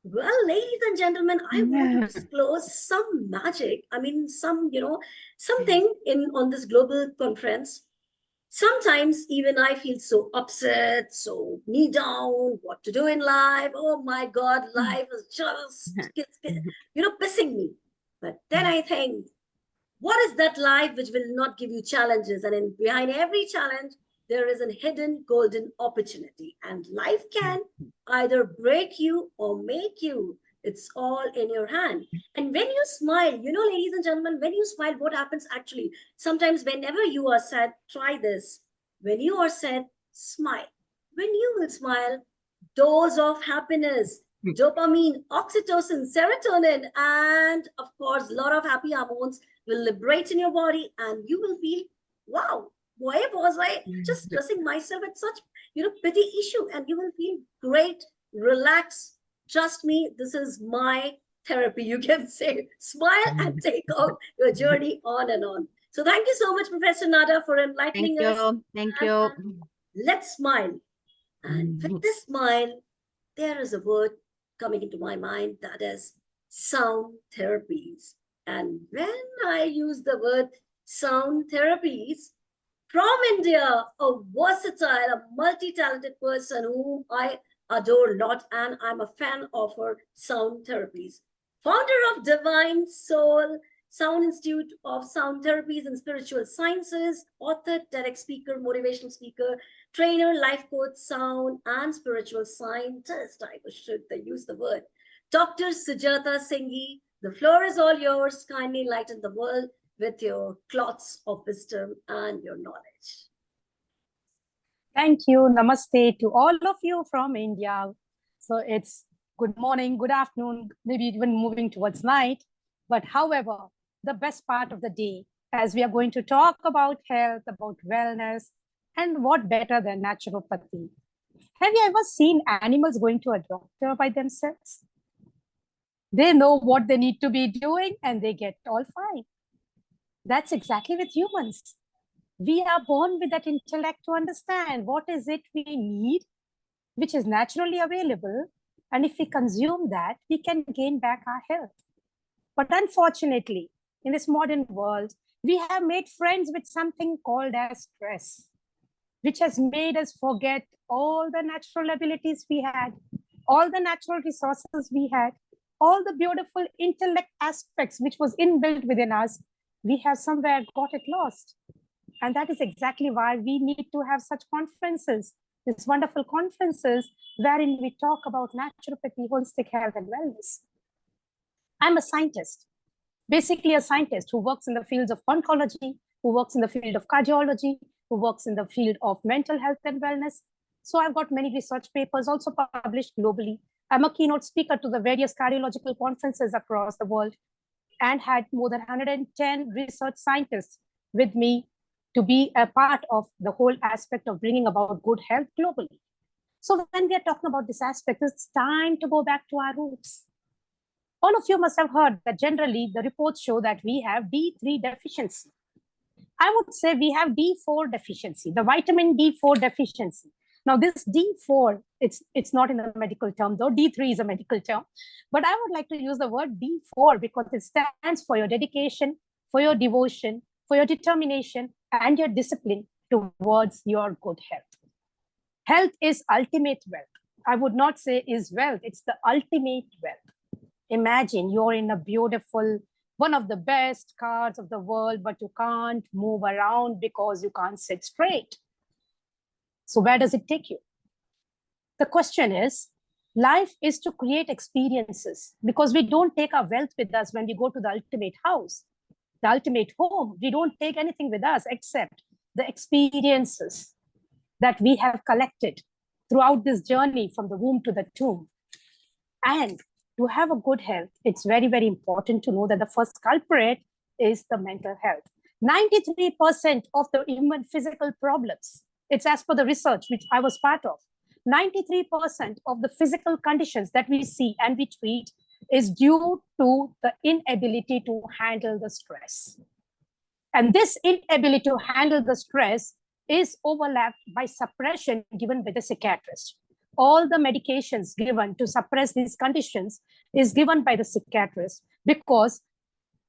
Well, ladies and gentlemen, I want to disclose some magic. I mean, something on this global conference. Sometimes even I feel so upset, so knee down, what to do in life. Oh my God, life is just, pissing me. But then I think, what is that life which will not give you challenges? And behind every challenge, there is a hidden golden opportunity. And life can either break you or make you. It's all in your hand. And when you smile, ladies and gentlemen, when you smile, what happens actually? Sometimes whenever you are sad, try this. when you are sad, smile. When you will smile, dose of happiness, dopamine, oxytocin, serotonin, and of course, a lot of happy hormones will liberate in your body, and you will feel, wow, why was I just stressing myself with such, petty issue? And you will feel great, relax. Trust me, this is my therapy. You can say, smile and take on your journey on and on. So thank you so much, Professor Nada, for enlightening us. Thank you. Let's smile. And with this smile, there is a word coming into my mind, that is sound therapies. And when I use the word sound therapies, from India, a versatile, a multi-talented person whom I adore a lot, and I'm a fan of her sound therapies. Founder of Divine Soul Sound Institute of Sound Therapies and Spiritual Sciences, author, TEDx speaker, motivational speaker, trainer, life coach, sound and spiritual scientist. I should use the word. Dr. Sujata Singhi, the floor is all yours. Kindly enlighten the world with your clots of wisdom and your knowledge. Thank you. Namaste to all of you from India. So it's good morning, good afternoon, maybe even moving towards night. But however, the best part of the day, as we are going to talk about health, about wellness, and what better than naturopathy. Have you ever seen animals going to a doctor by themselves? They know what they need to be doing and they get all fine. That's exactly with humans. We are born with that intellect to understand what is it we need, which is naturally available. And if we consume that, we can gain back our health. But unfortunately, in this modern world, we have made friends with something called as stress, which has made us forget all the natural abilities we had, all the natural resources we had, all the beautiful intellect aspects which was inbuilt within us. We have somewhere got it lost. And that is exactly why we need to have such conferences, these wonderful conferences wherein we talk about naturopathy, holistic health and wellness. I'm a scientist, basically a scientist who works in the fields of oncology, who works in the field of cardiology, who works in the field of mental health and wellness. So I've got many research papers also published globally. I'm a keynote speaker to the various cardiological conferences across the world and had more than 110 research scientists with me to be a part of the whole aspect of bringing about good health globally. So when we are talking about this aspect, it's time to go back to our roots. All of you must have heard that generally the reports show that we have D3 deficiency. I would say we have D4 deficiency, the vitamin D4 deficiency. Now this D4, it's not in the medical term though, D3 is a medical term, but I would like to use the word D4 because it stands for your dedication, for your devotion, for your determination and your discipline towards your good health. Health is ultimate wealth. I would not say is wealth, it's the ultimate wealth. Imagine you're in a beautiful, one of the best cars of the world, but you can't move around because you can't sit straight. So where does it take you? The question is, life is to create experiences because we don't take our wealth with us when we go to the ultimate house, the ultimate home. We don't take anything with us except the experiences that we have collected throughout this journey from the womb to the tomb. And to have a good health, it's very, very important to know that the first culprit is the mental health. 93% of the human physical problems, it's as per the research which I was part of, 93% of the physical conditions that we see and we treat is due to the inability to handle the stress. And this inability to handle the stress is overlapped by suppression given by the psychiatrist. All the medications given to suppress these conditions is given by the psychiatrist because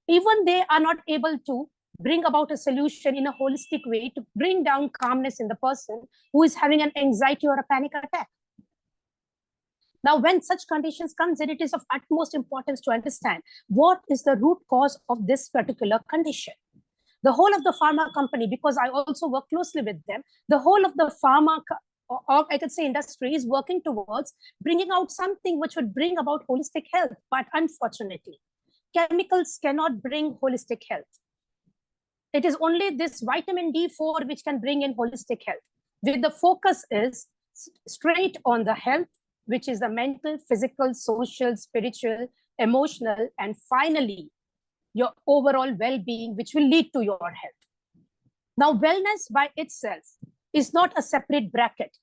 even they are not able to bring about a solution in a holistic way to bring down calmness in the person who is having an anxiety or a panic attack. Now, when such conditions comes in, it is of utmost importance to understand what is the root cause of this particular condition. The whole of the pharma company, because I also work closely with them, the whole of the pharma, or I could say industry, is working towards bringing out something which would bring about holistic health. But unfortunately, chemicals cannot bring holistic health. It is only this vitamin D4 which can bring in holistic health. With the focus is straight on the health, which is the mental, physical, social, spiritual, emotional, and finally, your overall well-being, which will lead to your health. Now, wellness by itself is not a separate bracket.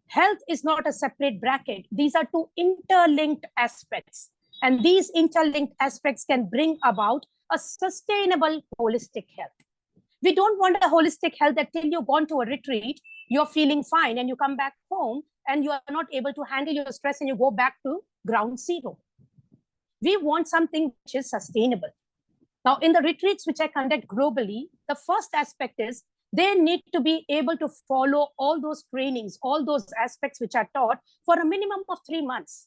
Health is not a separate bracket. These are two interlinked aspects. And these interlinked aspects can bring about a sustainable holistic health. We don't want a holistic health that till you've gone to a retreat, you're feeling fine and you come back home and you are not able to handle your stress and you go back to ground zero. We want something which is sustainable. Now, in the retreats which I conduct globally, the first aspect is they need to be able to follow all those trainings, all those aspects which are taught for a minimum of 3 months.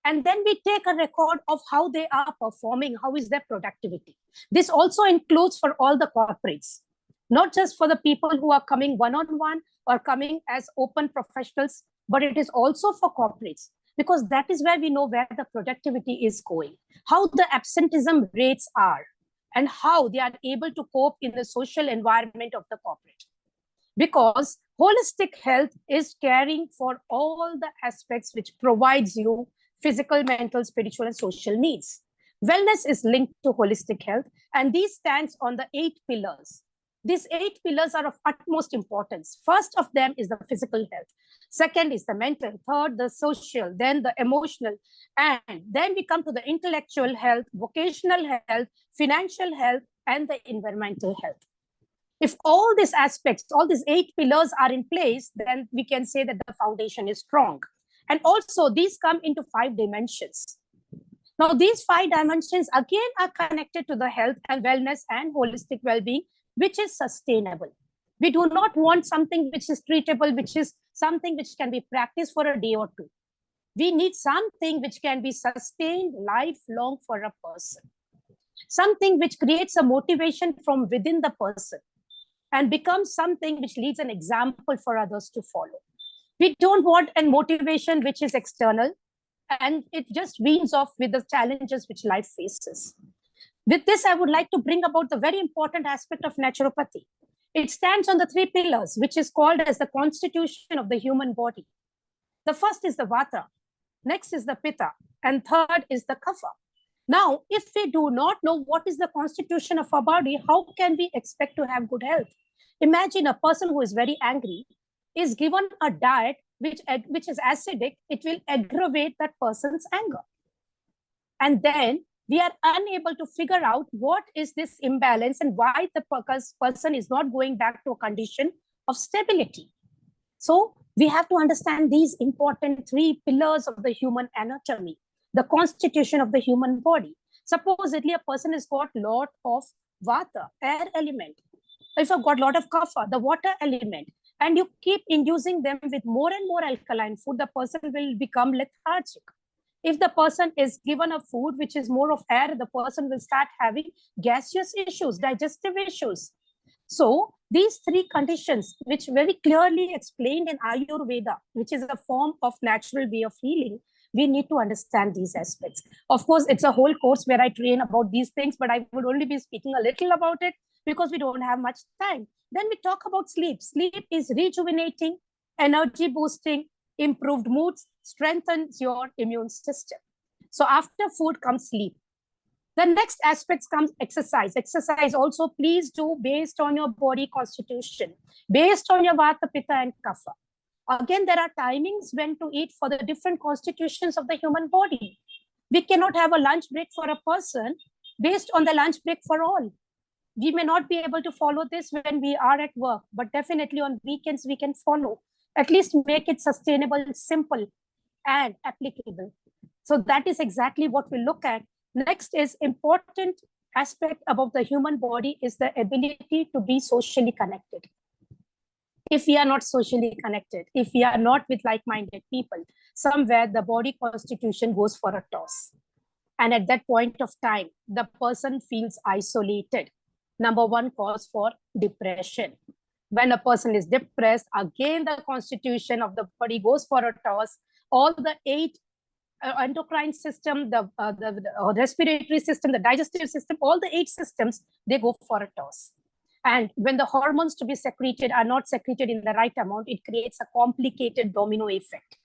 And then we take a record of how they are performing, how is their productivity. This also includes for all the corporates, not just for the people who are coming one-on-one or coming as open professionals, but it is also for corporates, because that is where we know where the productivity is going, how the absenteeism rates are, and how they are able to cope in the social environment of the corporate. Because holistic health is caring for all the aspects which provides you physical, mental, spiritual, and social needs. Wellness is linked to holistic health, and these stands on the 8 pillars. These 8 pillars are of utmost importance. First of them is the physical health. Second is the mental. Third, the social, then the emotional. And then we come to the intellectual health, vocational health, financial health, and the environmental health. If all these aspects, all these 8 pillars are in place, then we can say that the foundation is strong. And also these come into 5 dimensions. Now, these 5 dimensions again are connected to the health and wellness and holistic well-being, which is sustainable. We do not want something which is treatable, which is something which can be practiced for a day or two. We need something which can be sustained lifelong for a person. Something which creates a motivation from within the person and becomes something which leads an example for others to follow. We don't want a motivation which is external and it just weans off with the challenges which life faces. With this, I would like to bring about the very important aspect of naturopathy. It stands on the 3 pillars, which is called as the constitution of the human body. The first is the vata, next is the pitta, and third is the kapha. Now, if we do not know what is the constitution of our body, how can we expect to have good health? Imagine a person who is very angry is given a diet which is acidic, it will aggravate that person's anger. And then we are unable to figure out what is this imbalance and why the person is not going back to a condition of stability. So we have to understand these important 3 pillars of the human anatomy, the constitution of the human body. Supposedly a person has got a lot of vata, air element. If I've got a lot of kapha, the water element, and you keep inducing them with more and more alkaline food, the person will become lethargic. If the person is given a food which is more of air, the person will start having gaseous issues, digestive issues. So these 3 conditions, which very clearly explained in Ayurveda, which is a form of natural way of healing, we need to understand these aspects. Of course, it's a whole course where I train about these things, but I would only be speaking a little about it because we don't have much time. Then we talk about sleep. Sleep is rejuvenating, energy boosting, improved moods, strengthens your immune system. So after food comes sleep. The next aspect comes exercise. Exercise also please do based on your body constitution, based on your vata, pitta, and kapha. Again, there are timings when to eat for the different constitutions of the human body. We cannot have a lunch break for a person based on the lunch break for all. We may not be able to follow this when we are at work, but definitely on weekends we can follow. At least make it sustainable, simple, and applicable. So that is exactly what we look at. Next is important aspect about the human body is the ability to be socially connected. If we are not socially connected, if we are not with like-minded people, somewhere the body constitution goes for a toss. And at that point of time, the person feels isolated. Number 1 cause for depression. When a person is depressed, again, the constitution of the body goes for a toss. All the 8 endocrine system, the respiratory system, the digestive system, all the 8 systems, they go for a toss. And when the hormones to be secreted are not secreted in the right amount, it creates a complicated domino effect.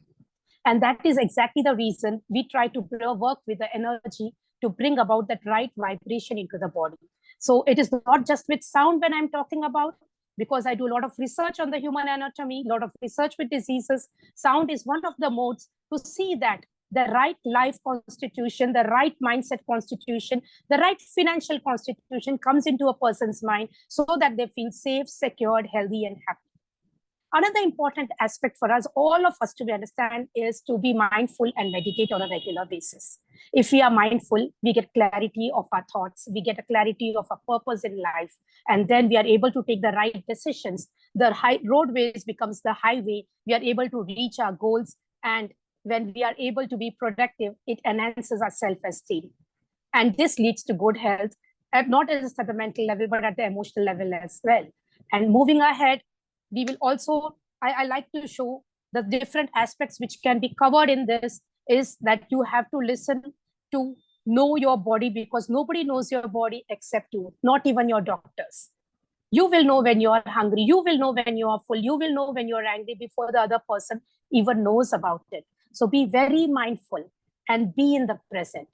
And that is exactly the reason we try to work with the energy to bring about that right vibration into the body. So it is not just with sound when I'm talking about, because I do a lot of research on the human anatomy, a lot of research with diseases. Sound is one of the modes to see that the right life constitution, the right mindset constitution, the right financial constitution comes into a person's mind so that they feel safe, secured, healthy, and happy. Another important aspect for us, all of us to understand, is to be mindful and meditate on a regular basis. If we are mindful, we get clarity of our thoughts, we get a clarity of our purpose in life, and then we are able to take the right decisions. The roadways becomes the highway. We are able to reach our goals, and when we are able to be productive, it enhances our self-esteem. And this leads to good health, not just at the mental level, but at the emotional level as well. And moving ahead, we will also, I like to show the different aspects which can be covered in this, is that you have to listen to know your body, because nobody knows your body except you, not even your doctors. You will know when you are hungry, you will know when you are full, you will know when you're angry before the other person even knows about it. So be very mindful and be in the present.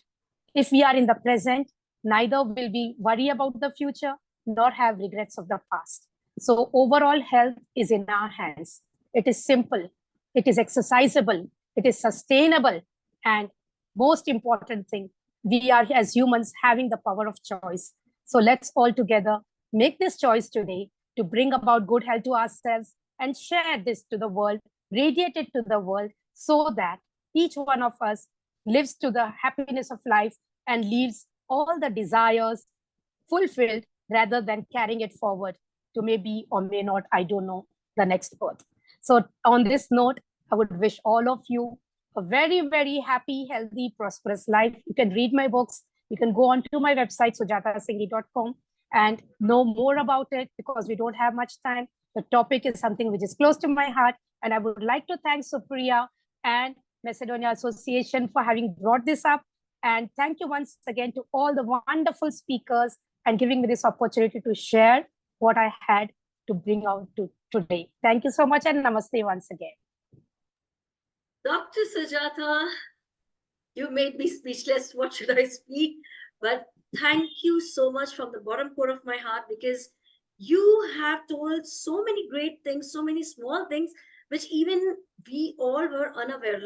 If we are in the present, neither will we worry about the future nor have regrets of the past. So overall health is in our hands. It is simple, it is exercisable, it is sustainable, and most important thing, we are as humans having the power of choice. So let's all together make this choice today to bring about good health to ourselves and share this to the world, radiate it to the world, so that each one of us lives to the happiness of life and leaves all the desires fulfilled rather than carrying it forward to maybe or may not, I don't know, the next birth. So on this note, I would wish all of you a very, very happy, healthy, prosperous life. You can read my books. You can go on to my website, sujatasinghi.com, and know more about it, because we don't have much time. The topic is something which is close to my heart. And I would like to thank Supriya and Macedonia Association for having brought this up. And thank you once again to all the wonderful speakers and giving me this opportunity to share what I had to bring out to today. Thank you so much, and namaste once again. Dr. Sujata, you made me speechless. What should I speak? But thank you so much from the bottom core of my heart, because you have told so many great things, so many small things, which even we all were unaware.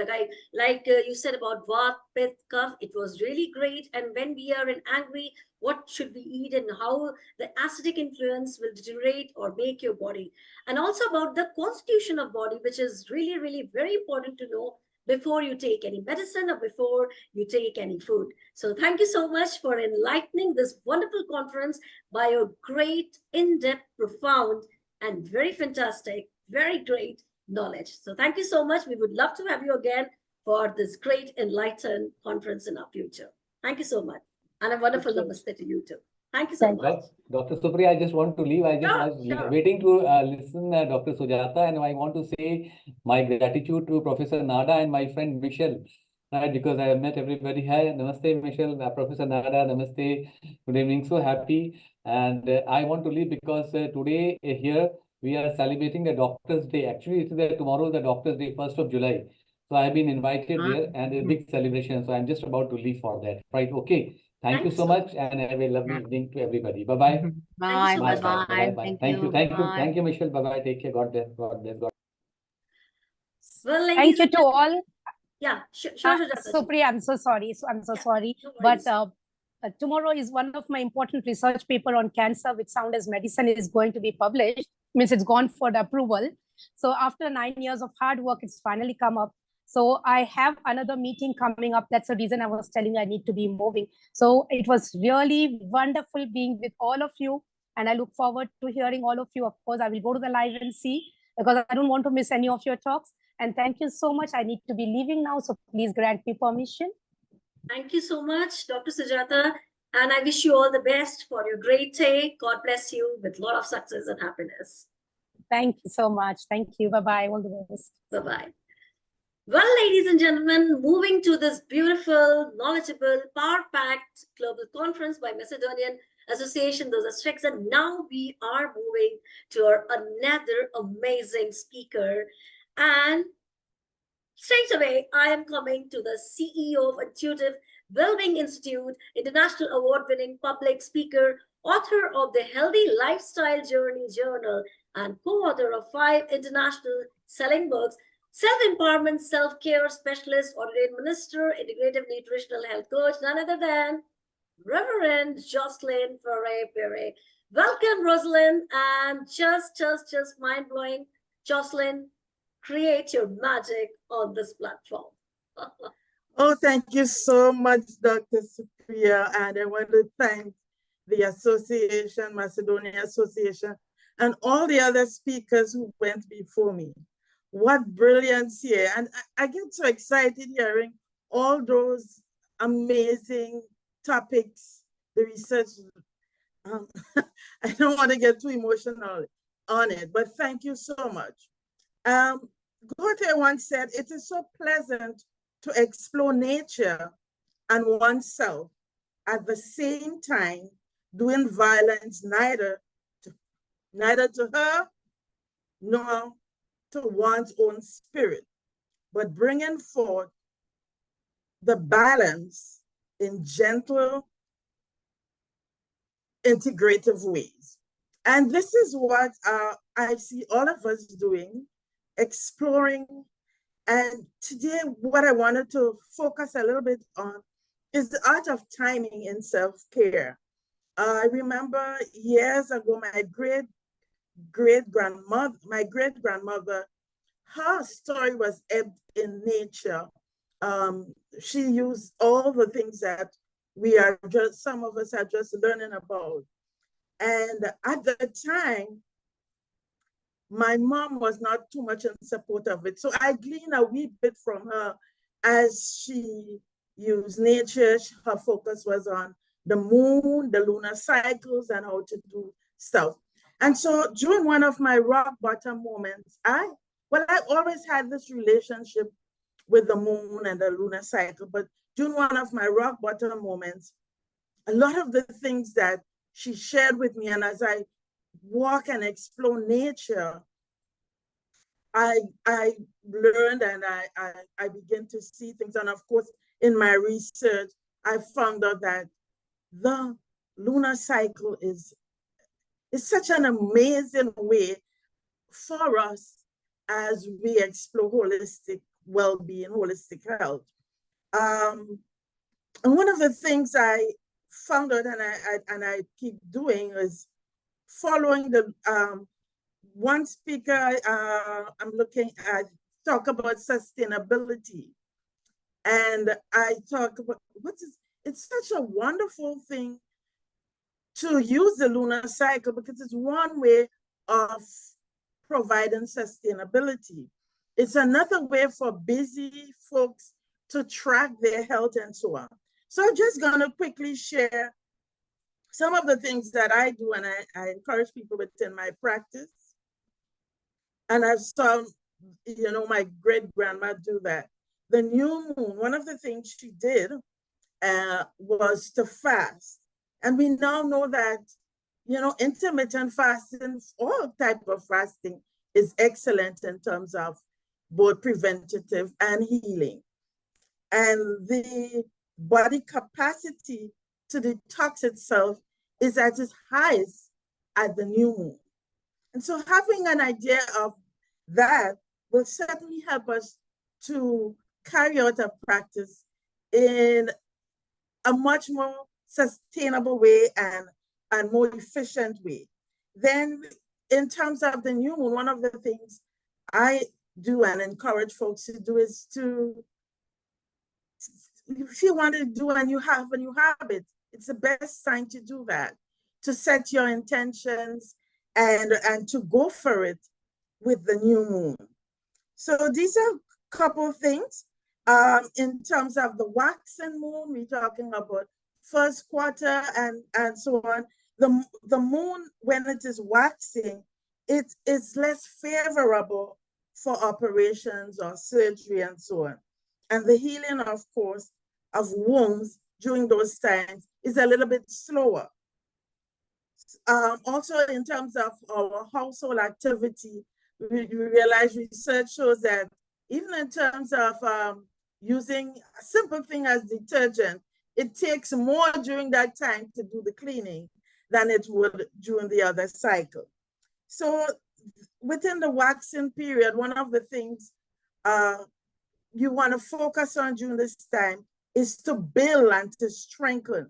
Like you said about Vat, Pitta, Kapha, it was really great. And when we are angry, what should we eat and how the acidic influence will deteriorate or make your body. And also about the constitution of body, which is really, really very important to know before you take any medicine or before you take any food. So thank you so much for enlightening this wonderful conference by your great, in-depth, profound, and very fantastic, very great knowledge. So thank you so much. We would love to have you again for this great enlightened conference in our future. Thank you so much. And a wonderful namaste to you too. Thank you so much. Dr. Supriya, I just want to leave. I just was Sure. waiting to listen Dr. Sujata, and I want to say my gratitude to Professor Nada and my friend Michelle, right? Because I have met everybody. Hi, namaste, Michelle, Professor Nada, namaste. Good evening. So happy. And I want to leave because today here we are celebrating the Doctor's Day. Actually, it's tomorrow, the Doctor's Day, 1st of July. So I've been invited there, and a big celebration. So I'm just about to leave for that. Right? Okay. Thank you so much, and have a lovely evening to everybody. Bye-bye. Bye, so bye, much. bye. Thank you. Thank you, Michelle. Bye-bye. Take care. God bless. God bless. God. Well, Thank ladies you and to all. yeah, sure, Sujata. Supriya, I'm so sorry. I'm so Yeah, sorry. no But worries. tomorrow is one of my important research paper on cancer, which Sound as Medicine is going to be published. Means it's gone for the approval. So after 9 years of hard work, it's finally come up. So I have another meeting coming up. That's the reason I was telling you I need to be moving. So it was really wonderful being with all of you. And I look forward to hearing all of you. Of course, I will go to the live and see, because I don't want to miss any of your talks. And thank you so much. I need to be leaving now. So please grant me permission. Thank you so much, Dr. Sujata. And I wish you all the best for your great day. God bless you with a lot of success and happiness. Thank you so much. Thank you. Bye-bye. All the best. Bye-bye. Well, ladies and gentlemen, moving to this beautiful, knowledgeable, power-packed global conference by Macedonian Association, those are strict, and now we are moving to our another amazing speaker. And straight away, I am coming to the CEO of Intuitive Wellbeing Institute, international award-winning public speaker, author of the Healthy Lifestyle Journey Journal, and co-author of 5 international selling books, self-empowerment, self-care specialist, ordained minister, integrative nutritional health coach, none other than Reverend Jocelyn Ferre-Pere. Welcome, Rosalind, and just mind-blowing, Jocelyn, create your magic on this platform. Oh, thank you so much, Dr. Supriya. And I want to thank the association, Macedonia Association, and all the other speakers who went before me. What brilliance here. And I get so excited hearing all those amazing topics, the research. I don't want to get too emotional on it, but thank you so much. Goethe once said, it is so pleasant to explore nature and oneself at the same time, doing violence neither to her nor to one's own spirit, but bringing forth the balance in gentle, integrative ways. And this is what I see all of us doing, exploring. And today, what I wanted to focus a little bit on is the art of timing in self-care. I remember years ago, my great-grandmother, her story was ebbed in nature. She used all the things that some of us are just learning about. And at the time, my mom was not too much in support of it. So I gleaned a wee bit from her as she used nature. Her focus was on the moon, the lunar cycles, and how to do stuff. And so during one of my rock bottom moments, I always had this relationship with the moon and the lunar cycle, but during one of my rock bottom moments, a lot of the things that she shared with me, and as I walk and explore nature, I learned and I begin to see things. And of course, in my research, I found out that the lunar cycle is such an amazing way for us as we explore holistic well-being, holistic health. And one of the things I found out and I keep doing is following the one speaker I'm looking at talk about sustainability, and I talk about it's such a wonderful thing to use the lunar cycle because it's one way of providing sustainability. It's another way for busy folks to track their health and so on. So I'm just gonna quickly share some of the things that I do and I encourage people within my practice. And I've saw, my great-grandma do that. The new moon, one of the things she did was to fast. And we now know that, intermittent fasting, all type of fasting is excellent in terms of both preventative and healing. And the body capacity to detox itself is at its highest at the new moon. And so having an idea of that will certainly help us to carry out a practice in a much more sustainable way and more efficient way. Then in terms of the new moon, one of the things I do and encourage folks to do is to, if you want to do and you have it, it's the best time to do that, to set your intentions and to go for it with the new moon. So these are a couple of things. In terms of the waxing moon, we're talking about first quarter and so on. The moon, when it is waxing, it's less favorable for operations or surgery and so on. And the healing, of course, of wounds during those times is a little bit slower. Also, in terms of our household activity, we realize research shows that even in terms of using a simple thing as detergent, it takes more during that time to do the cleaning than it would during the other cycle. So within the waxing period, one of the things you want to focus on during this time is to build and to strengthen.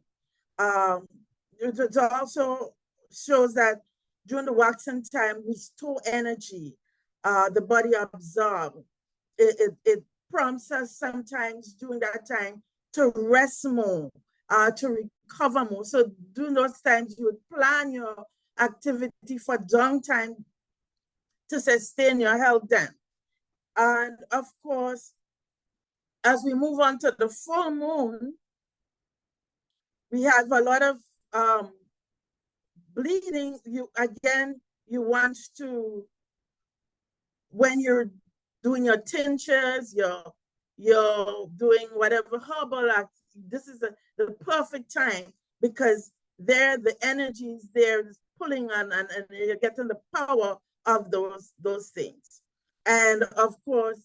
It also shows that during the waxing time, we store energy. The body absorbs. It prompts us sometimes during that time to rest more, to recover more. So during those times, you would plan your activity for downtime to sustain your health then. And of course, as we move on to the full moon, we have a lot of bleeding. You want to, when you're doing your tinctures, you're doing whatever herbal act, this is the perfect time, because there the energy is there pulling on, and you're getting the power of those things. And of course,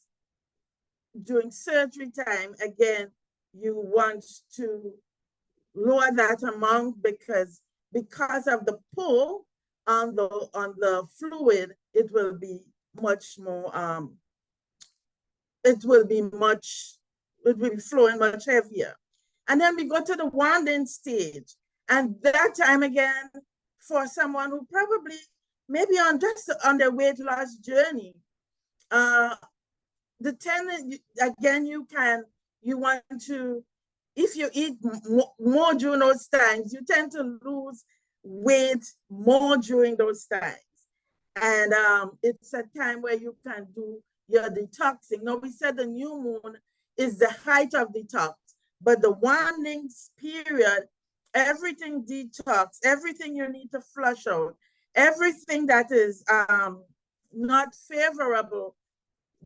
during surgery time, again, you want to lower that amount because of the pull on the fluid, it will be much more it will be flowing much heavier. And then we go to the wanding stage, and that time again, for someone who probably maybe just on their weight loss journey, the tendency again, you want to, if you eat more during those times, you tend to lose weight more during those times. And it's a time where you can do your detoxing. Now, we said the new moon is the height of detox, but the waning period, everything detox, everything you need to flush out, everything that is not favorable,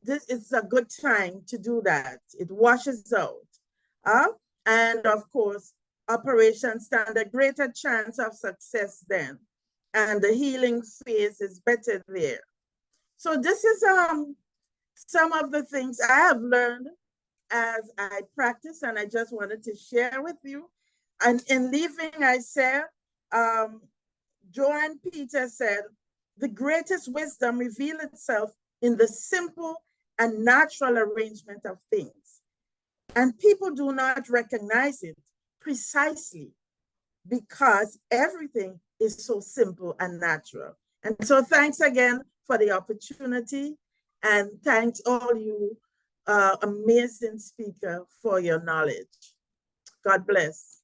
this is a good time to do that. It washes out. And of course, operations stand a greater chance of success then. And the healing phase is better there. So this is some of the things I have learned as I practice, and I just wanted to share with you. And in leaving, I said, Joanne Peter said, the greatest wisdom reveals itself in the simple and natural arrangement of things. And people do not recognize it precisely because everything is so simple and natural. And so thanks again for the opportunity, and thanks all you amazing speaker for your knowledge. God bless.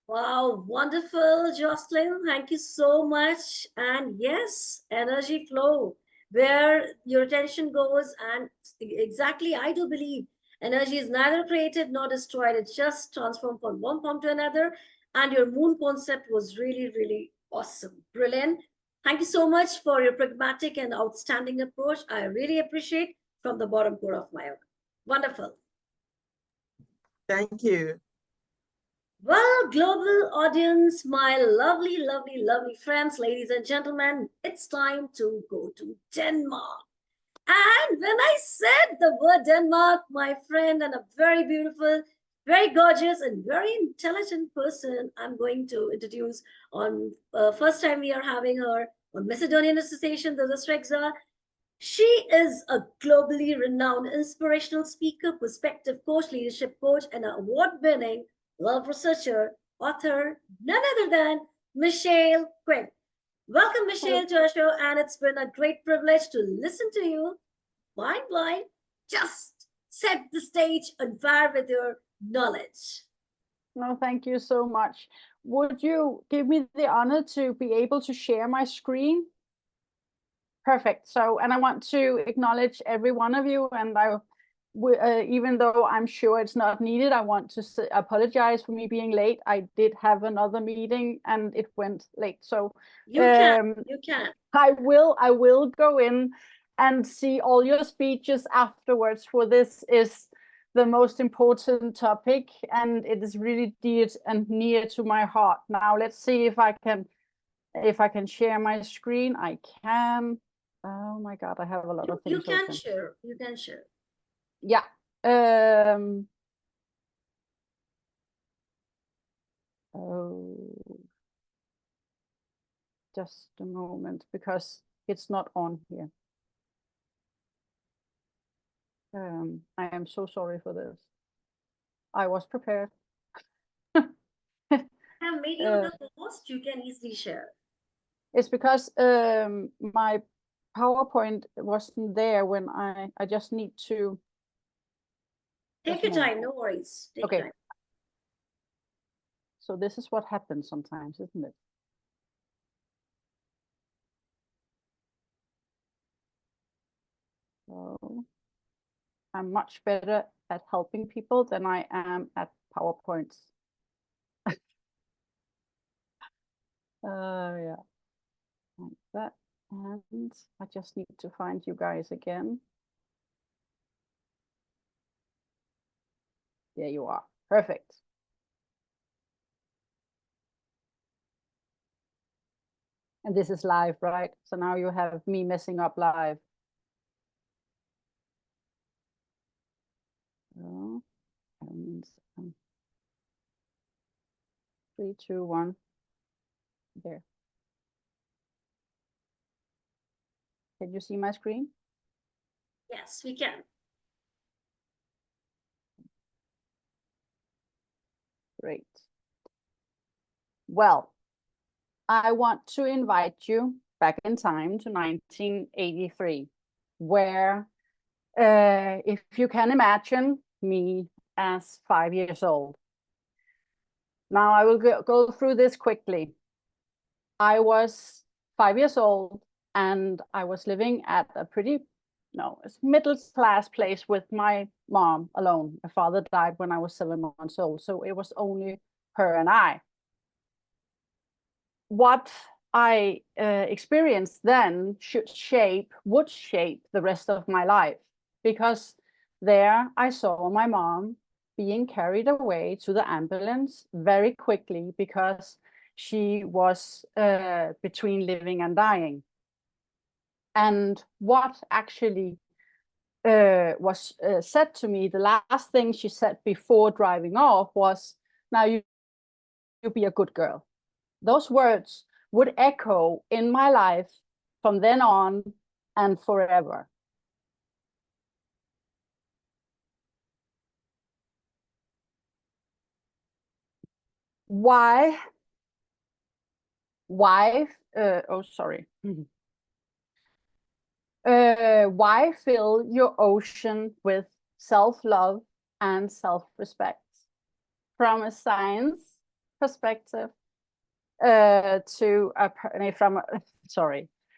Wow, wonderful, Jocelyn. Thank you so much. And yes, energy flow, where your attention goes. And exactly, I do believe energy is neither created nor destroyed. It's just transformed from one form to another. And your moon concept was really, really awesome. Brilliant. Thank you so much for your pragmatic and outstanding approach. I really appreciate from the bottom core of my heart. Wonderful. Thank you. Well, global audience, my lovely, lovely, lovely friends, ladies and gentlemen, it's time to go to Denmark. And when I said the word Denmark, my friend and a very beautiful, very gorgeous and very intelligent person I'm going to introduce on first time we are having her on Macedonian Association, the Stregza. She is a globally renowned inspirational speaker, perspective coach, leadership coach, and an award-winning love researcher, author, none other than Michelle Quinn. Welcome, Michelle, to our show, and it's been a great privilege to listen to you. Blind, just set the stage on fire with your knowledge. No, thank you so much. Would you give me the honor to be able to share my screen? Perfect. So, and I want to acknowledge every one of you, and even though I'm sure it's not needed, I want to apologize for me being late. I did have another meeting and it went late. So you can. I will go in and see all your speeches afterwards, for this is the most important topic, and it is really dear and near to my heart. Now let's see if I can share my screen. I can. Oh my God, I have a lot of things. You can open. share. You can share. Yeah. Oh, just a moment, because it's not on here. I am so sorry for this. I was prepared. I have made you the host. You can easily share. It's because my PowerPoint wasn't there when I just need to. Take your time. No worries. Take Okay. time. So this is what happens sometimes, isn't it? So I'm much better at helping people than I am at PowerPoints. Yeah, like that. And I just need to find you guys again. There you are. Perfect. And this is live, right? So now you have me messing up live. Oh, and 3, 2, 1. There. Can you see my screen? Yes, we can. Great. Well, I want to invite you back in time to 1983, where if you can imagine me as 5 years old. Now I will go through this quickly. I was 5 years old and I was living at a middle class place with my mom alone. My father died when I was 7 months old, so it was only her and I. What I experienced then would shape the rest of my life, because there I saw my mom being carried away to the ambulance very quickly because she was between living and dying. And what actually was said to me, the last thing she said before driving off was, "Now you be a good girl." Those words would echo in my life from then on and forever. Why? Oh, sorry. Why fill your ocean with self-love and self-respect? From a science perspective,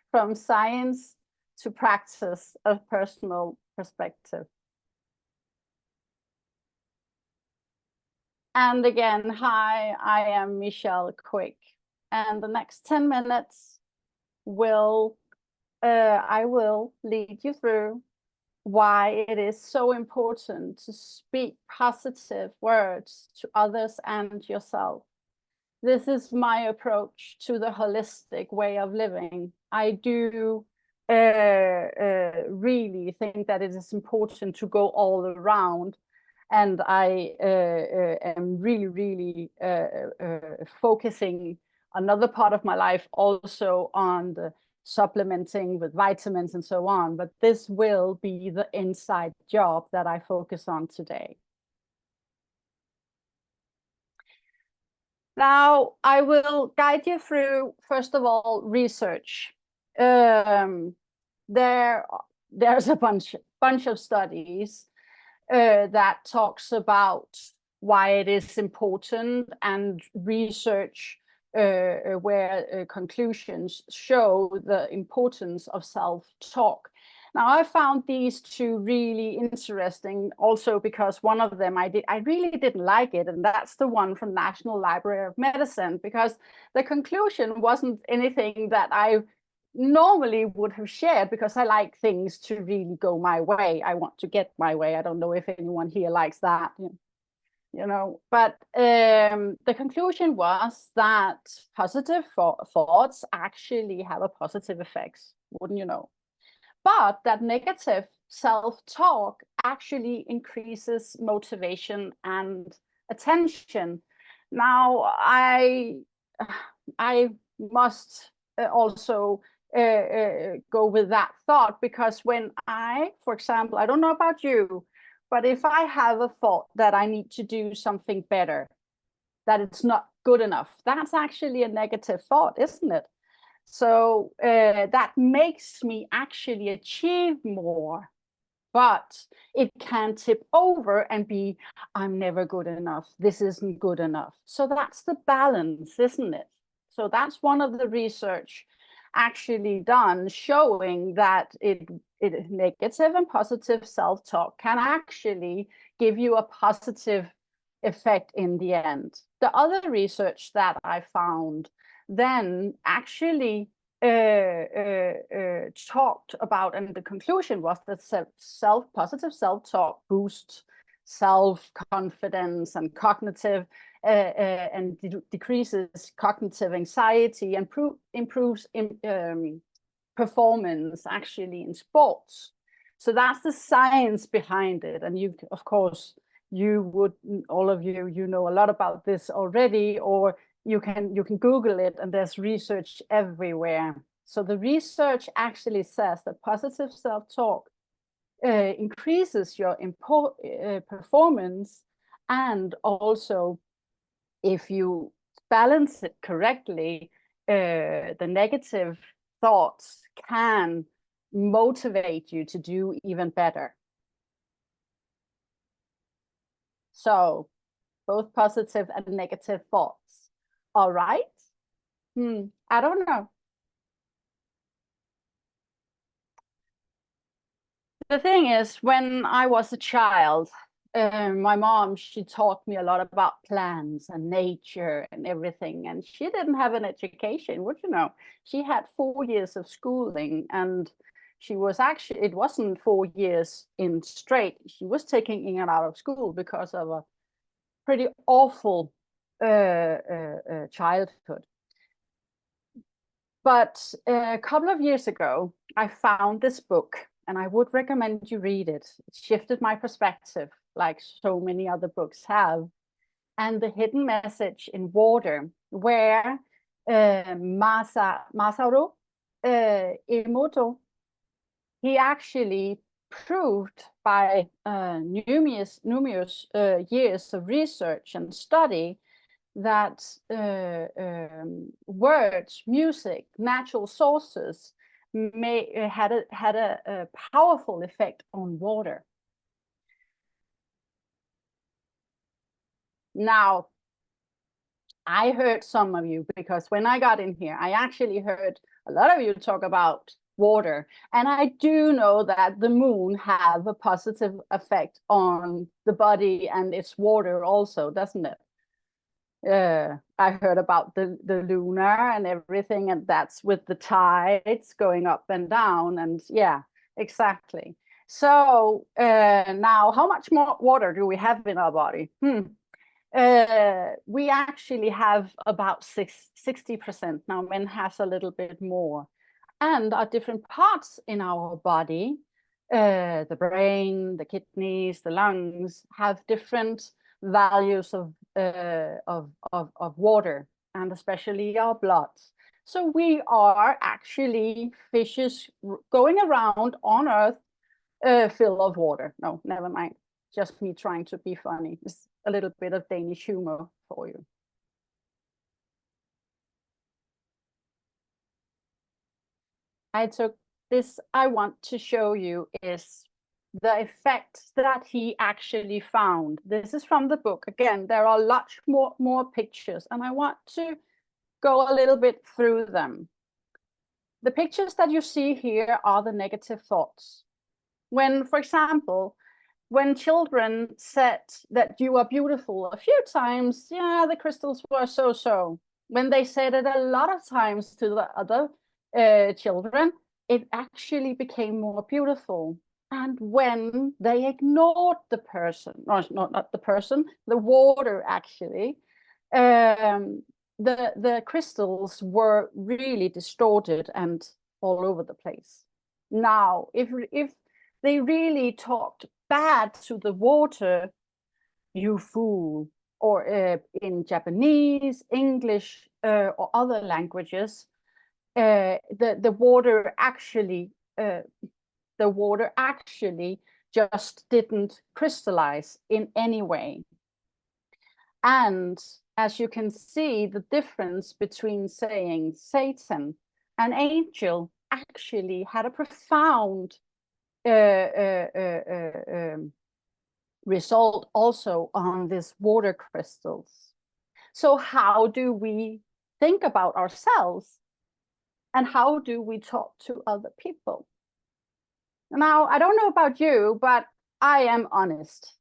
from science to practice, a personal perspective. And again, hi, I am Michelle Quick, and the next 10 minutes I will lead you through why it is so important to speak positive words to others and yourself. This is my approach to the holistic way of living. I do really think that it is important to go all around, and I am really focusing another part of my life also on the supplementing with vitamins and so on, but this will be the inside job that I focus on today. Now, I will guide you through, first of all, research. There's a bunch of studies that talks about why it is important, and research where conclusions show the importance of self-talk. Now, I found these two really interesting also because one of them I really didn't like it, and that's the one from National Library of Medicine, because the conclusion wasn't anything that I normally would have shared, because I like things to really go my way. I want to get my way. I don't know if anyone here likes that, you know, but the conclusion was that positive thoughts actually have a positive effects, wouldn't you know? But that negative self-talk actually increases motivation and attention. Now, I must also go with that thought, because when I, for example, I don't know about you, but if I have a thought that I need to do something better, that it's not good enough, that's actually a negative thought, isn't it? So that makes me actually achieve more, but it can tip over and be, I'm never good enough. This isn't good enough. So that's the balance, isn't it? So that's one of the research actually done showing that negative and positive self-talk can actually give you a positive effect in the end. The other research that I found then actually talked about, and the conclusion was that positive self-talk boosts self-confidence and cognitive and decreases cognitive anxiety and improves performance actually in sports. So that's the science behind it. And you, of course, all of you know a lot about this already, or you can Google it, and there's research everywhere. So the research actually says that positive self-talk increases your performance, and also if you balance it correctly, the negative thoughts can motivate you to do even better. So both positive and negative thoughts. All right. I don't know. The thing is, when I was a child, my mom, she taught me a lot about plants and nature and everything. And she didn't have an education, would you know? She had 4 years of schooling, and she was actually, it wasn't 4 years in straight. She was taking in and out of school because of a pretty awful childhood. But a couple of years ago, I found this book, and I would recommend you read it. It shifted my perspective, like so many other books have. And The Hidden Message in Water, where Masaru Emoto, he actually proved by numerous years of research and study that words, music, natural sources had a powerful effect on water. Now, I heard some of you, because when I got in here, I actually heard a lot of you talk about water, and I do know that the moon have a positive effect on the body and its water also, doesn't it? I heard about the lunar and everything, and that's with the tides going up and down, and yeah, exactly. So now, how much more water do we have in our body? We actually have about 60%. Now, men has a little bit more, and our different parts in our body, the brain, the kidneys, the lungs, have different values of water, and especially our blood. So we are actually fishes going around on Earth full of water. No, never mind. Just me trying to be funny. It's a little bit of Danish humor for you. I took this, I want to show you is the effect that he actually found. This is from the book. Again, there are lots more pictures, and I want to go a little bit through them. The pictures that you see here are the negative thoughts. When, for example, when children said that you are beautiful a few times, yeah, the crystals were so-so. When they said it a lot of times to the other children, it actually became more beautiful. And when they ignored the person, or not the person, the water actually, the crystals were really distorted and all over the place. Now, if they really talked bad to the water, you fool, or in Japanese, English, or other languages, the water actually just didn't crystallize in any way. And as you can see, the difference between saying Satan and angel actually had a profound result also on these water crystals. So how do we think about ourselves, and how do we talk to other people? Now, I don't know about you, but I am honest.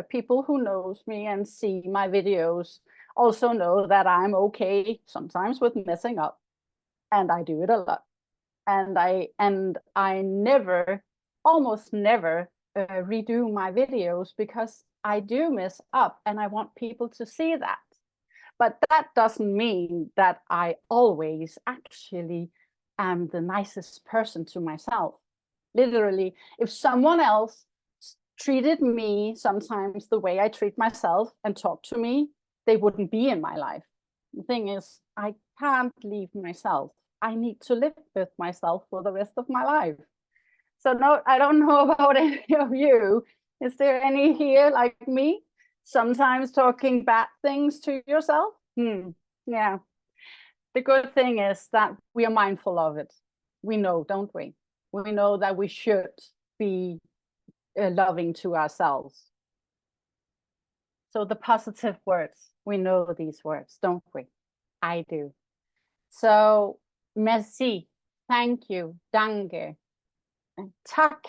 People who knows me and see my videos also know that I'm okay sometimes with messing up, and I do it a lot. And I never, almost never, redo my videos because I do mess up and I want people to see that. But that doesn't mean that I always actually am the nicest person to myself. Literally, if someone else treated me sometimes the way I treat myself and talk to me, they wouldn't be in my life. The thing is, I can't leave myself. I need to live with myself for the rest of my life. So no, I don't know about any of you. Is there any here like me? Sometimes talking bad things to yourself? Yeah. The good thing is that we are mindful of it. We know, don't we? We know that we should be loving to ourselves. So the positive words, we know these words, don't we? I do. So merci, thank you, danke. And tak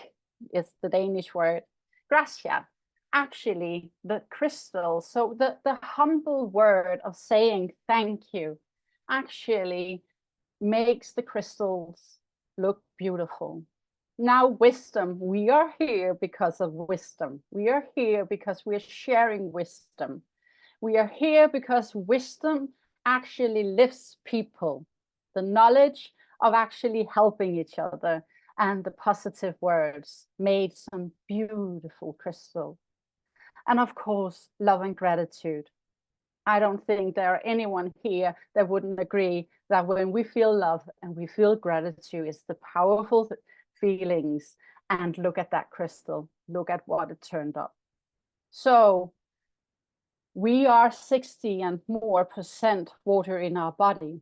is the Danish word. Gracia, actually the crystal. So the humble word of saying thank you actually makes the crystals look beautiful. Now, wisdom, we are here because of wisdom. We are here because we're sharing wisdom. We are here because wisdom actually lifts people. The knowledge of actually helping each other and the positive words made some beautiful crystal. And of course, love and gratitude. I don't think there are anyone here that wouldn't agree that when we feel love and we feel gratitude, it's the powerful feelings. And look at that crystal, look at what it turned up. So we are 60 and more % water in our body.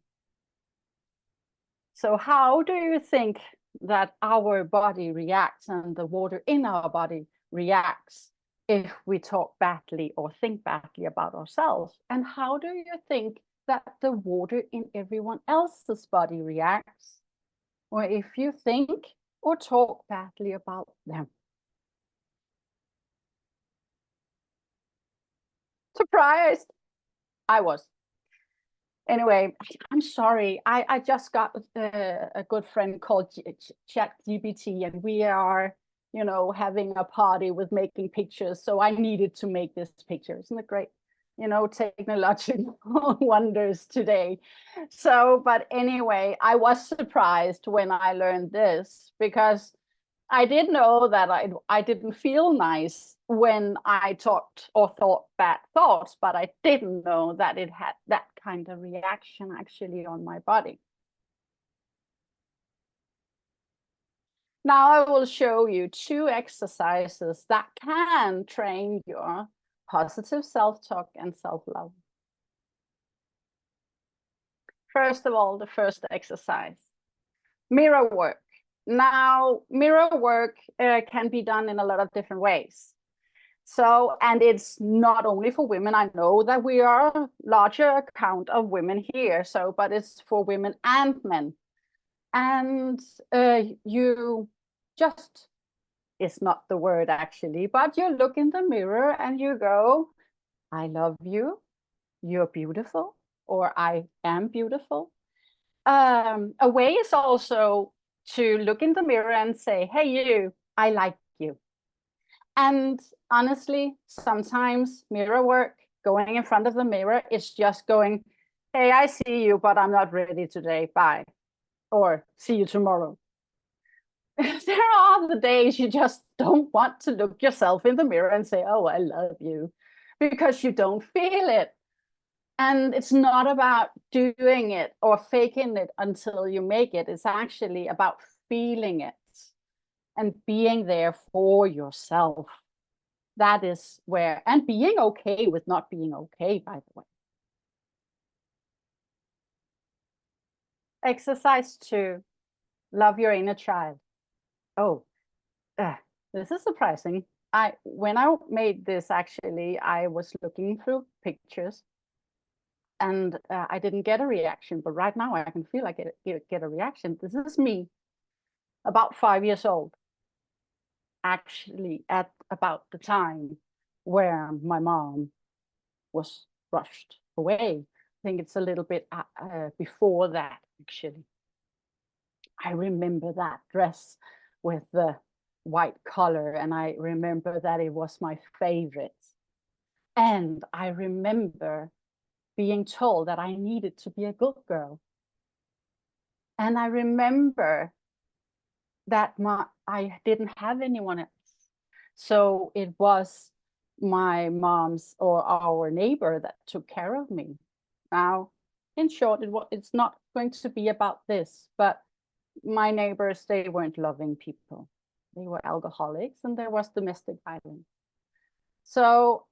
So how do you think that our body reacts and the water in our body reacts if we talk badly or think badly about ourselves? And how do you think that the water in everyone else's body reacts, or if you think or talk badly about them? Surprised? I was. Anyway, I'm sorry. I just got a good friend called ChatGPT, and we are, you know, having a party with making pictures. So I needed to make this picture. Isn't it great? You know, technological wonders today. So, but anyway, I was surprised when I learned this, because I did know that I didn't feel nice when I talked or thought bad thoughts, but I didn't know that it had that kind of reaction actually on my body. Now I will show you 2 exercises that can train your positive self-talk and self-love. First of all, the first exercise, mirror work. Now, mirror work can be done in a lot of different ways. So, and it's not only for women. I know that we are a larger count of women here, so, but it's for women and men. And you just, it's not the word actually, but you look in the mirror and you go, I love you, you're beautiful, or I am beautiful. A way is also to look in the mirror and say, hey, you, I like you. And honestly, sometimes mirror work, going in front of the mirror, is just going, hey, I see you, but I'm not ready today. Bye. Or see you tomorrow. There are the days you just don't want to look yourself in the mirror and say, oh, I love you, because you don't feel it. And it's not about doing it or faking it until you make it. It's actually about feeling it and being there for yourself. That is where, and being okay with not being okay, by the way. Exercise 2, love your inner child. Oh, this is surprising. When I made this, actually, I was looking through pictures and I didn't get a reaction, but right now I can feel like I get a reaction. This is me, about 5 years old, actually at about the time where my mom was rushed away. I think it's a little bit before that, actually. I remember that dress with the white collar, and I remember that it was my favorite. And I remember being told that I needed to be a good girl. And I remember that I didn't have anyone else. So it was my mom's or our neighbor that took care of me. Now, in short, it's not going to be about this, but my neighbors, they weren't loving people. They were alcoholics and there was domestic violence. So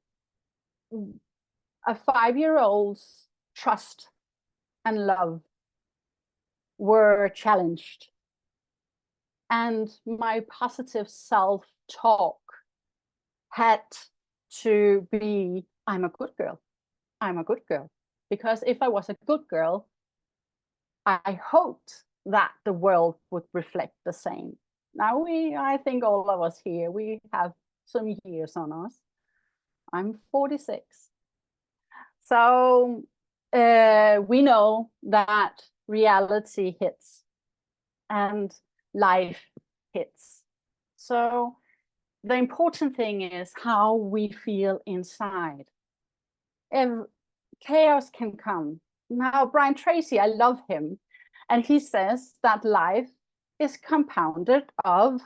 a 5-year-old's trust and love were challenged. And my positive self-talk had to be, I'm a good girl. I'm a good girl. Because if I was a good girl, I hoped that the world would reflect the same. Now I think all of us here, we have some years on us. I'm 46. So we know that reality hits and life hits. So the important thing is how we feel inside. If chaos can come. Now, Brian Tracy, I love him. And he says that life is compounded of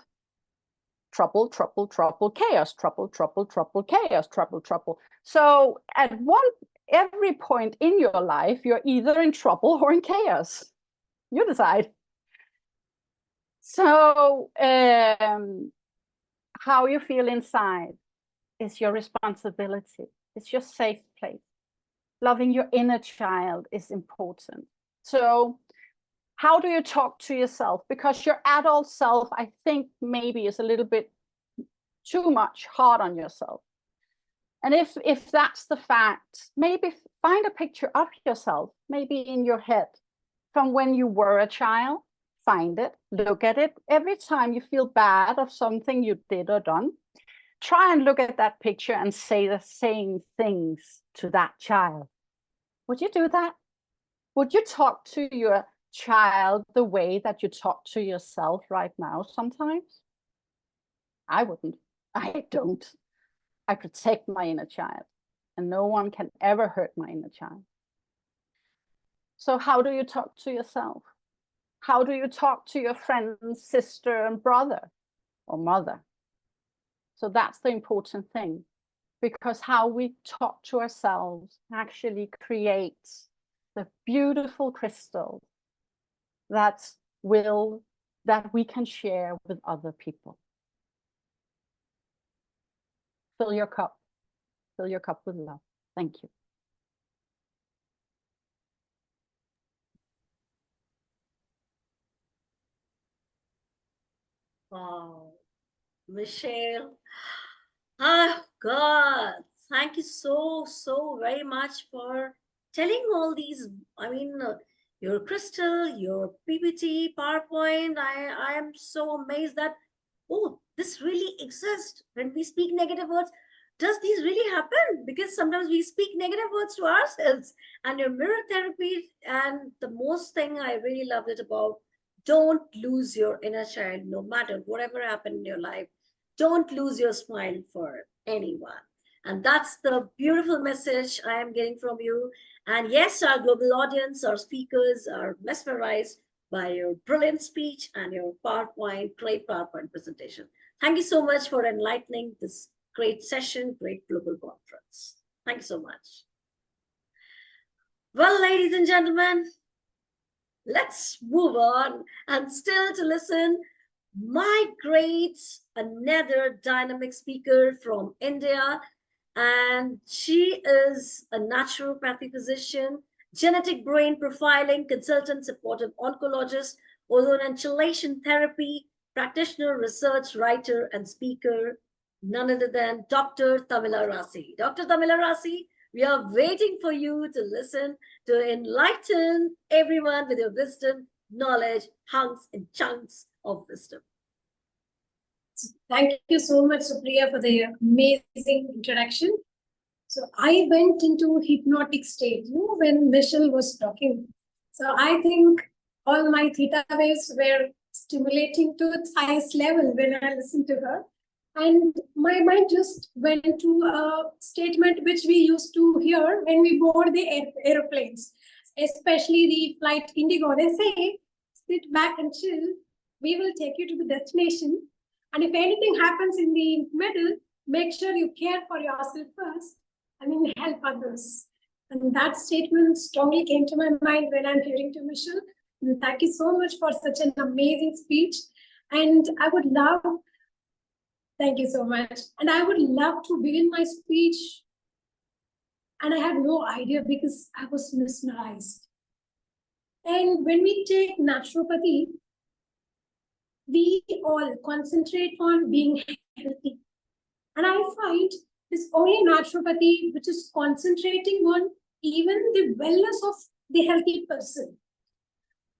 trouble, trouble, trouble, chaos, trouble, trouble, trouble, chaos, trouble, trouble. So at every point in your life, you're either in trouble or in chaos. You decide. So how you feel inside is your responsibility. It's your safe place. Loving your inner child is important. So how do you talk to yourself? Because your adult self, I think, maybe is a little bit too much hard on yourself. And if that's the fact, maybe find a picture of yourself, maybe in your head, from when you were a child. Find it, look at it. Every time you feel bad of something you did or done, try and look at that picture and say the same things to that child. Would you do that? Would you talk to your child the way that you talk to yourself right now sometimes? I wouldn't. I don't. I protect my inner child, and no one can ever hurt my inner child. So how do you talk to yourself? How do you talk to your friend, sister, and brother or mother? So that's the important thing, because how we talk to ourselves actually creates the beautiful crystal that we can share with other people. Fill your cup with love. Thank you. Wow, Michelle. Oh God, thank you so very much for telling all these. I mean, your crystal, your PPT, PowerPoint. I am so amazed that, oh, this really exists. When we speak negative words, does these really happen? Because sometimes we speak negative words to ourselves. And your mirror therapy, and the most thing I really loved it about, don't lose your inner child, no matter whatever happened in your life. Don't lose your smile for anyone. And that's the beautiful message I am getting from you. And yes, our global audience, our speakers are mesmerized by your brilliant speech and your great PowerPoint presentation. Thank you so much for enlightening this great session, great global conference. Thank you so much. Well, ladies and gentlemen, let's move on, and still to listen, my great, another dynamic speaker from India, and she is a naturopathy physician, genetic brain profiling consultant, supportive oncologist, ozone and chelation therapy practitioner, research writer, and speaker, none other than Dr. Tamila Rasi. Dr. Tamila Rasi, we are waiting for you to listen, to enlighten everyone with your wisdom, knowledge, hunks and chunks of wisdom. Thank you so much, Supriya, for the amazing introduction. So I went into hypnotic state, when Michelle was talking. So I think all my theta waves were stimulating to its highest level when I listened to her. And my mind just went to a statement which we used to hear when we board the aeroplanes, especially the flight Indigo. They say, sit back and chill. We will take you to the destination. And if anything happens in the middle, make sure you care for yourself first and then help others. And that statement strongly came to my mind when I'm hearing to Michelle. And thank you so much for such an amazing speech. And I would love, thank you so much. And I would love to begin my speech. And I had no idea because I was mesmerized. And when we take naturopathy, we all concentrate on being healthy. And I find it's only naturopathy which is concentrating on even the wellness of the healthy person.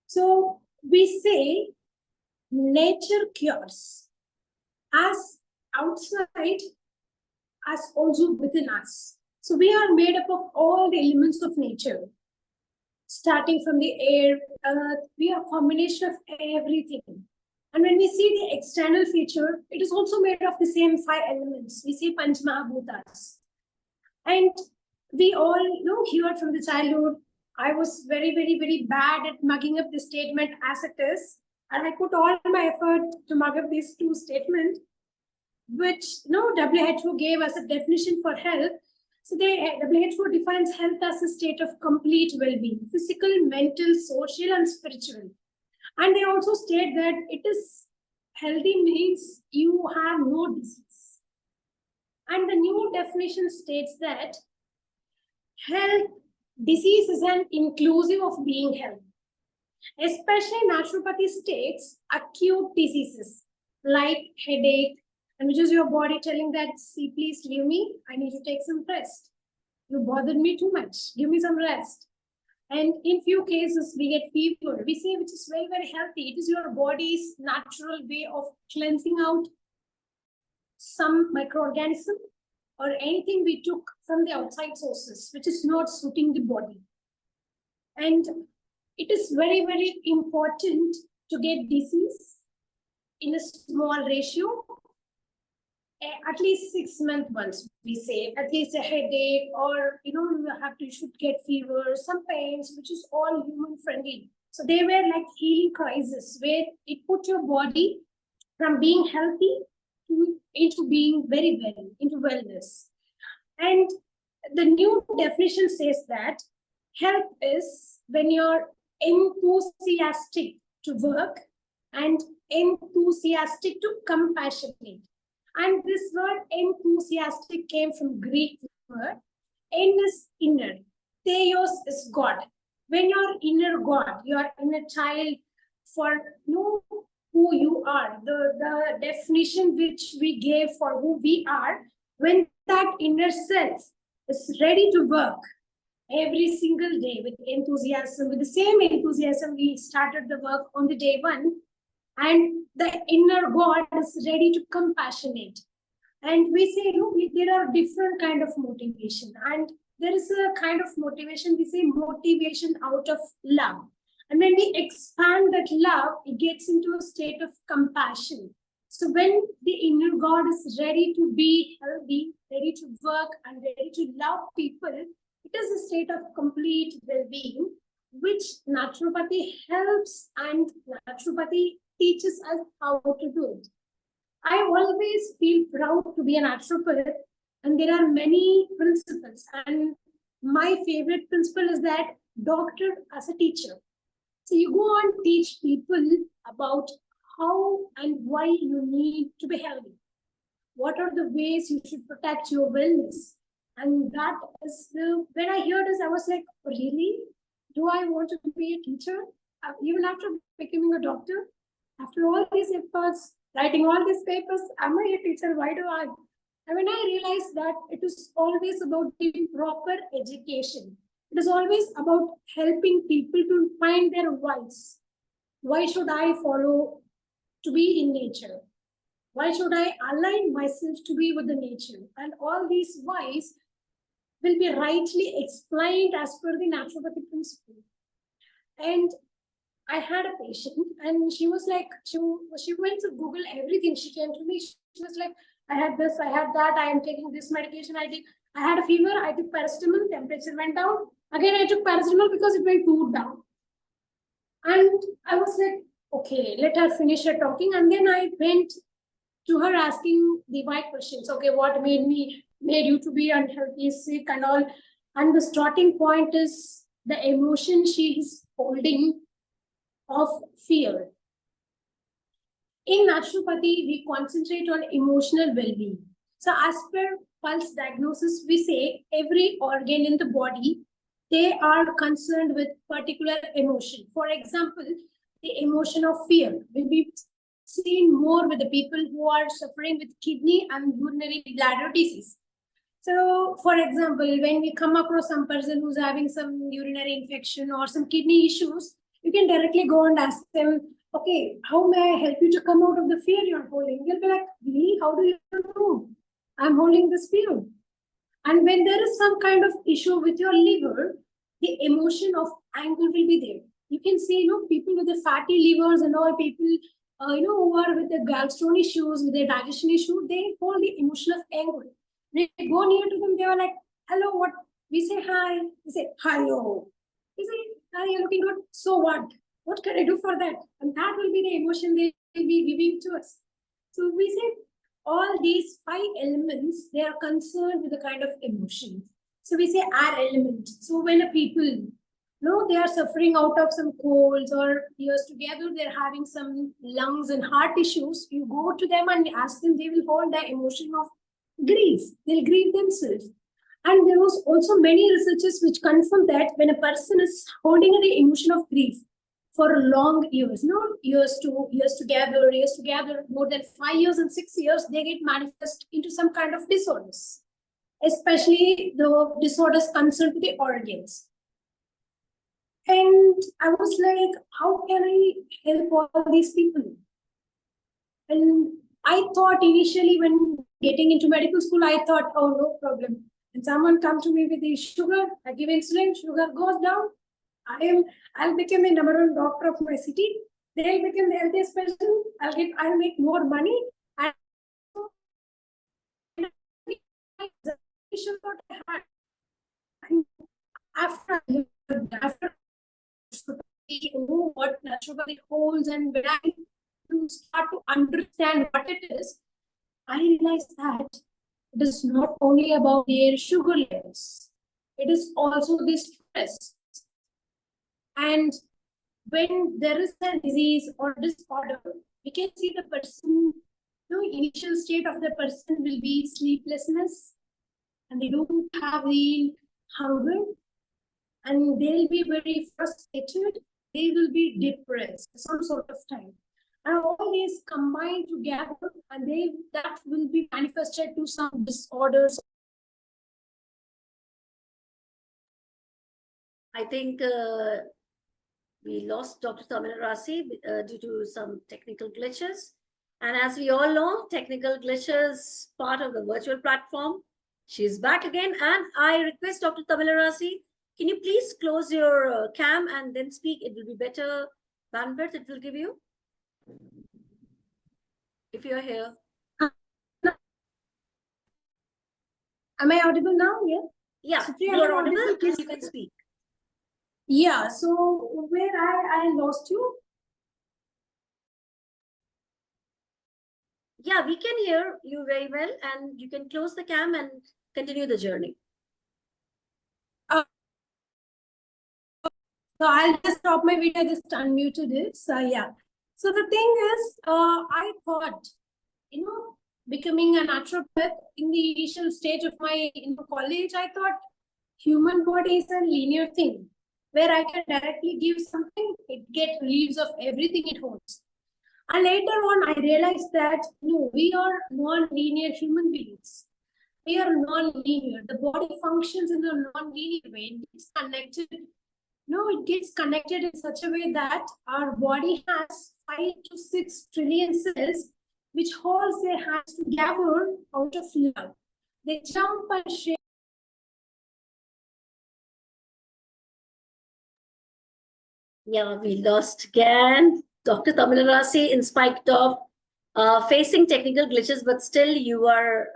So we say nature cures, as outside as also within us. So we are made up of all the elements of nature. Starting from the air, earth, we are a combination of everything. And when we see the external feature, it is also made of the same 5 elements. We see Panch Mahabhutas. And we all here from the childhood, I was very, very, very bad at mugging up the statement as it is. And I put all my effort to mug up these 2 statements, which WHO gave us a definition for health. So WHO defines health as a state of complete well-being, physical, mental, social, and spiritual. And they also state that it is healthy means you have no disease. And the new definition states that disease is an inclusive of being healthy. Especially naturopathy states acute diseases like headache, and which is your body telling that, see, please leave me, I need to take some rest. You bothered me too much, give me some rest. And in few cases, we get fever. We say, which is very, very healthy. It is your body's natural way of cleansing out some microorganism or anything we took from the outside sources, which is not suiting the body. And it is very, very important to get disease in a small ratio, at least 6 months once, we say, at least a headache, or you should get fever, some pains, which is all human friendly. So they were like healing crisis, where it put your body from being healthy into being very well, into wellness. And the new definition says that health is when you're enthusiastic to work and enthusiastic to compassionate. And this word enthusiastic came from Greek word. En is inner. Theos is God. When you're inner God, your inner child, for who you are, the definition which we gave for who we are, when that inner self is ready to work every single day with enthusiasm, with the same enthusiasm we started the work on the day 1, and the inner God is ready to compassionate. And we say, there are different kind of motivation, and there is a kind of motivation, we say motivation out of love. And when we expand that love, it gets into a state of compassion. So when the inner God is ready to be healthy, ready to work, and ready to love people, it is a state of complete well-being, which naturopathy helps, and naturopathy teaches us how to do it. I always feel proud to be a naturopath, and there are many principles. And my favorite principle is that doctor as a teacher. So you go and teach people about how and why you need to be healthy. What are the ways you should protect your wellness? And that is when I heard this, I was like, really? Do I want to be a teacher? Even after becoming a doctor? After all these efforts, writing all these papers, am I a teacher? Why do I? And when I realized that it is always about giving proper education, it is always about helping people to find their whys. Why should I follow to be in nature? Why should I align myself to be with the nature? And all these whys will be rightly explained as per the naturopathic principle. And I had a patient, and she was like, she went to Google everything. She came to me. She was like, I had this, I had that. I am taking this medication. I had a fever. I took paracetamol. Temperature went down. Again, I took paracetamol because it went too down. And I was like, okay, let her finish her talking. And then I went to her asking the why questions. Okay, what made you to be unhealthy, sick, and all. And the starting point is the emotion she is holding of fear. In naturopathy, we concentrate on emotional well-being. So as per pulse diagnosis, we say every organ in the body, they are concerned with particular emotion. For example, the emotion of fear will be seen more with the people who are suffering with kidney and urinary bladder disease. So, for example, when we come across some person who's having some urinary infection or some kidney issues, you can directly go and ask them, okay, how may I help you to come out of the fear you're holding? They'll be like, really? How do you know? I'm holding this fear. And when there is some kind of issue with your liver, the emotion of anger will be there. You can see, people with the fatty livers and all, people, who are with the gallstone issues, with their digestion issue, they hold the emotion of anger. When we go near to them, they are like, hello, what? We say hi. We say, hi-yo. We say, hi, you're looking good. So what? What can I do for that? And that will be the emotion they will be giving to us. So we say, all these 5 elements, they are concerned with the kind of emotions. So we say air element. So when a people, they are suffering out of some colds or years together, they're having some lungs and heart issues, you go to them and ask them, they will hold the emotion of grief. They'll grieve themselves. And there was also many researches which confirm that when a person is holding the emotion of grief for long years, years together, more than 5 years and 6 years, they get manifest into some kind of disorders, especially the disorders concerned with the organs. And I was like, how can I help all these people? And I thought initially when getting into medical school, I thought, oh, no problem. And someone come to me with the sugar, I give insulin, sugar goes down. I'll become the #1 doctor of my city. They'll become the healthiest person. I'll make more money. And after know what naturopathy holds, and when I start to understand what it is, I realized that it is not only about their sugar levels, it is also the stress. And when there is a disease or disorder, we can see the person, initial state of the person will be sleeplessness, and they don't have the hunger, and they'll be very frustrated. They will be depressed some sort of time. And all these combined together, and that will be manifested to some disorders. I think we lost Dr. Tamil Rasi due to some technical glitches. And as we all know, technical glitches part of the virtual platform. She's back again, and I request Dr. Tamilarasi, can you please close your cam and then speak? It will be better bandwidth it will give you if you're here. Am I audible now? Yeah. Yeah, Supriya, you am are I audible audible? and you can speak. Yeah. So where I lost you? Yeah, we can hear you very well, and you can close the cam and continue the journey. So I'll just stop my video, just unmuted it. So yeah. So the thing is, I thought, becoming a naturopath in the initial stage of my college, I thought human body is a linear thing where I can directly give something, it get reliefs of everything it holds. And later on, I realized that no, we are non-linear human beings. We are non-linear. The body functions in a non-linear way. It's connected. No, it gets connected in such a way that our body has 5 to 6 trillion cells, which holds their hands together out of love. They jump and shake. Yeah, we lost again. Dr. Tamilarasi, in spite of facing technical glitches, but still you are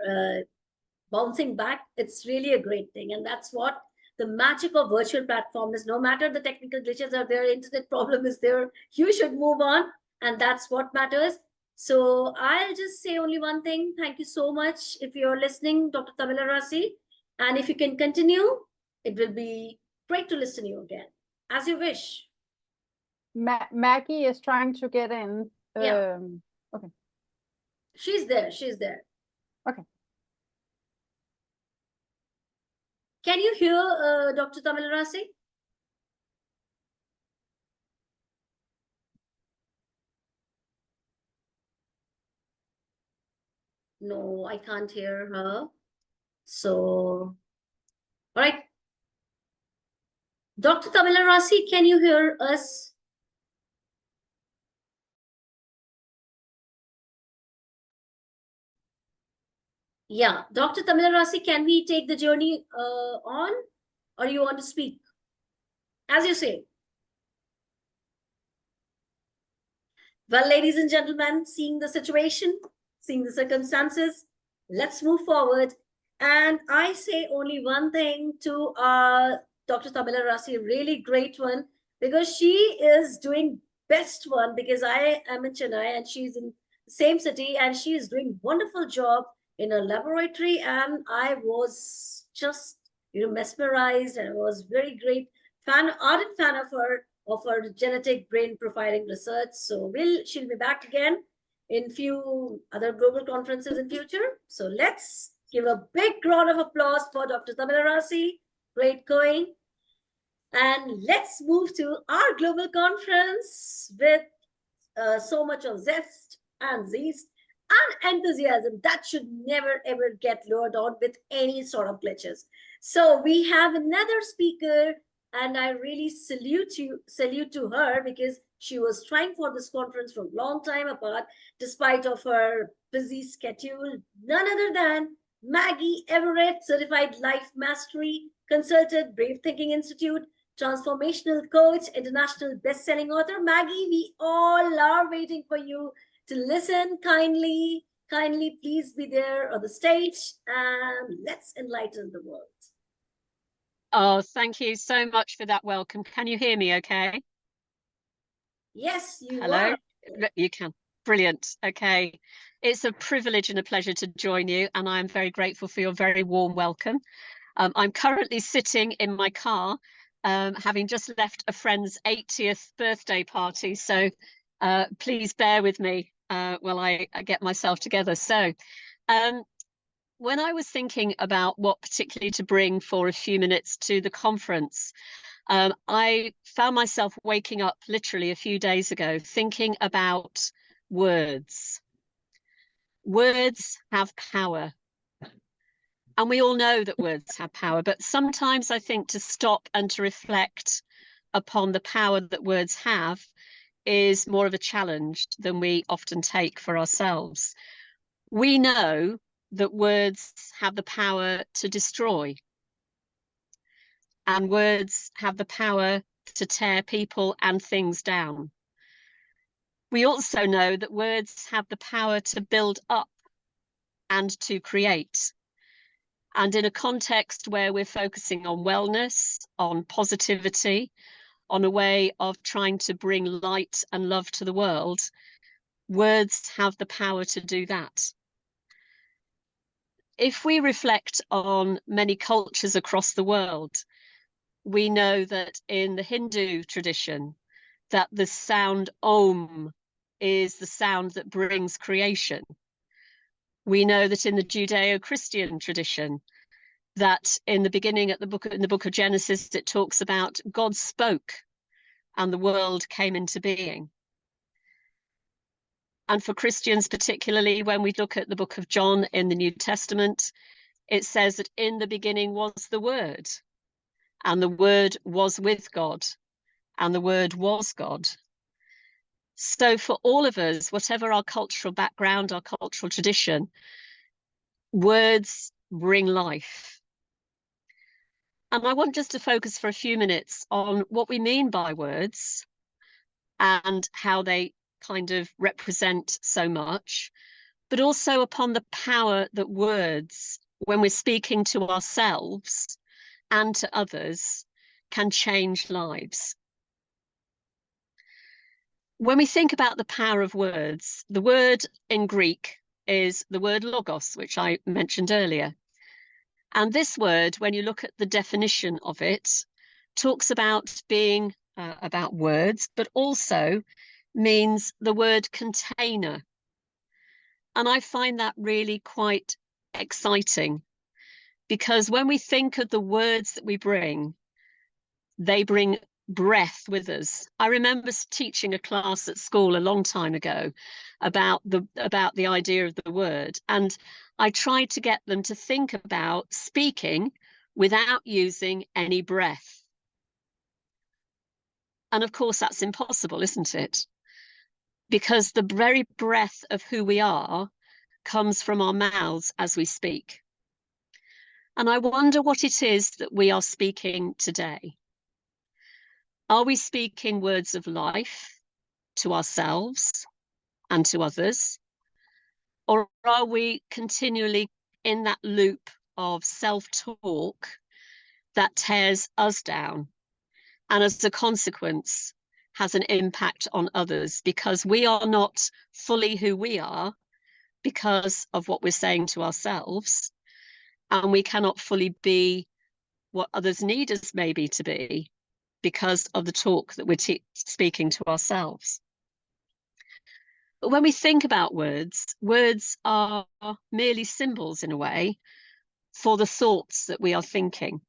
bouncing back. It's really a great thing. And that's what the magic of virtual platform is. No matter the technical glitches are there, internet problem is there, you should move on. And that's what matters. So I'll just say only one thing. Thank you so much if you're listening, Dr. Tamilarasi. And if you can continue, it will be great to listen to you again, as you wish. Maggie is trying to get in. Yeah. Okay. She's there. She's there. Okay. Can you hear Dr. Tamilarasi? No, I can't hear her. So, all right. Dr. Tamilarasi, can you hear us? Yeah, Dr. Tamilarasi, can we take the journey on, or you want to speak? As you say. Well, ladies and gentlemen, seeing the situation, seeing the circumstances, let's move forward. And I say only one thing to Dr. Tamilarasi, really great one, because she is doing best one, because I am in Chennai and she's in the same city and she is doing wonderful job in a laboratory. And I was just, mesmerized, and I was very great ardent fan of her genetic brain profiling research. So she'll be back again in few other global conferences in future. So let's give a big round of applause for Dr. Tamilarasi. Great going. And let's move to our global conference with so much of zest and zest and enthusiasm that should never ever get lowered on with any sort of glitches. So we have another speaker, and I really salute to her, because she was trying for this conference from a long time apart, despite of her busy schedule. None other than Maggie Everett, certified life mastery consultant, Brave Thinking Institute, transformational coach, international best-selling author. Maggie, we all are waiting for you to listen. Kindly please be there on the stage, and let's enlighten the world. Oh, thank you so much for that welcome. Can you hear me okay? Yes, you Hello? are. You can. Brilliant. Okay. It's a privilege and a pleasure to join you, and I'm very grateful for your very warm welcome. I'm currently sitting in my car, having just left a friend's 80th birthday party. So please bear with me while I get myself together. So when I was thinking about what particularly to bring for a few minutes to the conference, I found myself waking up literally a few days ago thinking about words. Words have power. And we all know that words have power, but sometimes I think to stop and to reflect upon the power that words have is more of a challenge than we often take for ourselves. We know that words have the power to destroy, and words have the power to tear people and things down. We also know that words have the power to build up and to create. And in a context where we're focusing on wellness, on positivity, on a way of trying to bring light and love to the world, words have the power to do that. If we reflect on many cultures across the world, we know that in the Hindu tradition, that the sound Om is the sound that brings creation. We know that in the Judeo-Christian tradition, that in the beginning in the book of Genesis, it talks about God spoke and the world came into being. And for Christians, particularly when we look at the book of John in the New Testament, it says that in the beginning was the Word, and the Word was with God, and the Word was God. So for all of us, whatever our cultural background, our cultural tradition, words bring life. And I want just to focus for a few minutes on what we mean by words and how they kind of represent so much, but also upon the power that words, when we're speaking to ourselves and to others, can change lives. When we think about the power of words, the word in Greek is the word logos, which I mentioned earlier. And this word, when you look at the definition of it, talks about being about words, but also means the word container. And I find that really quite exciting, because when we think of the words that we bring, they bring breath with us. I remember teaching a class at school a long time ago about the idea of the word, and I tried to get them to think about speaking without using any breath. And of course, that's impossible, isn't it? Because the very breath of who we are comes from our mouths as we speak. And I wonder what it is that we are speaking today. Are we speaking words of life to ourselves and to others? Or are we continually in that loop of self-talk that tears us down, and as a consequence has an impact on others, because we are not fully who we are because of what we're saying to ourselves, and we cannot fully be what others need us maybe to be because of the talk that we're speaking to ourselves. But when we think about words, words are merely symbols in a way for the thoughts that we are thinking.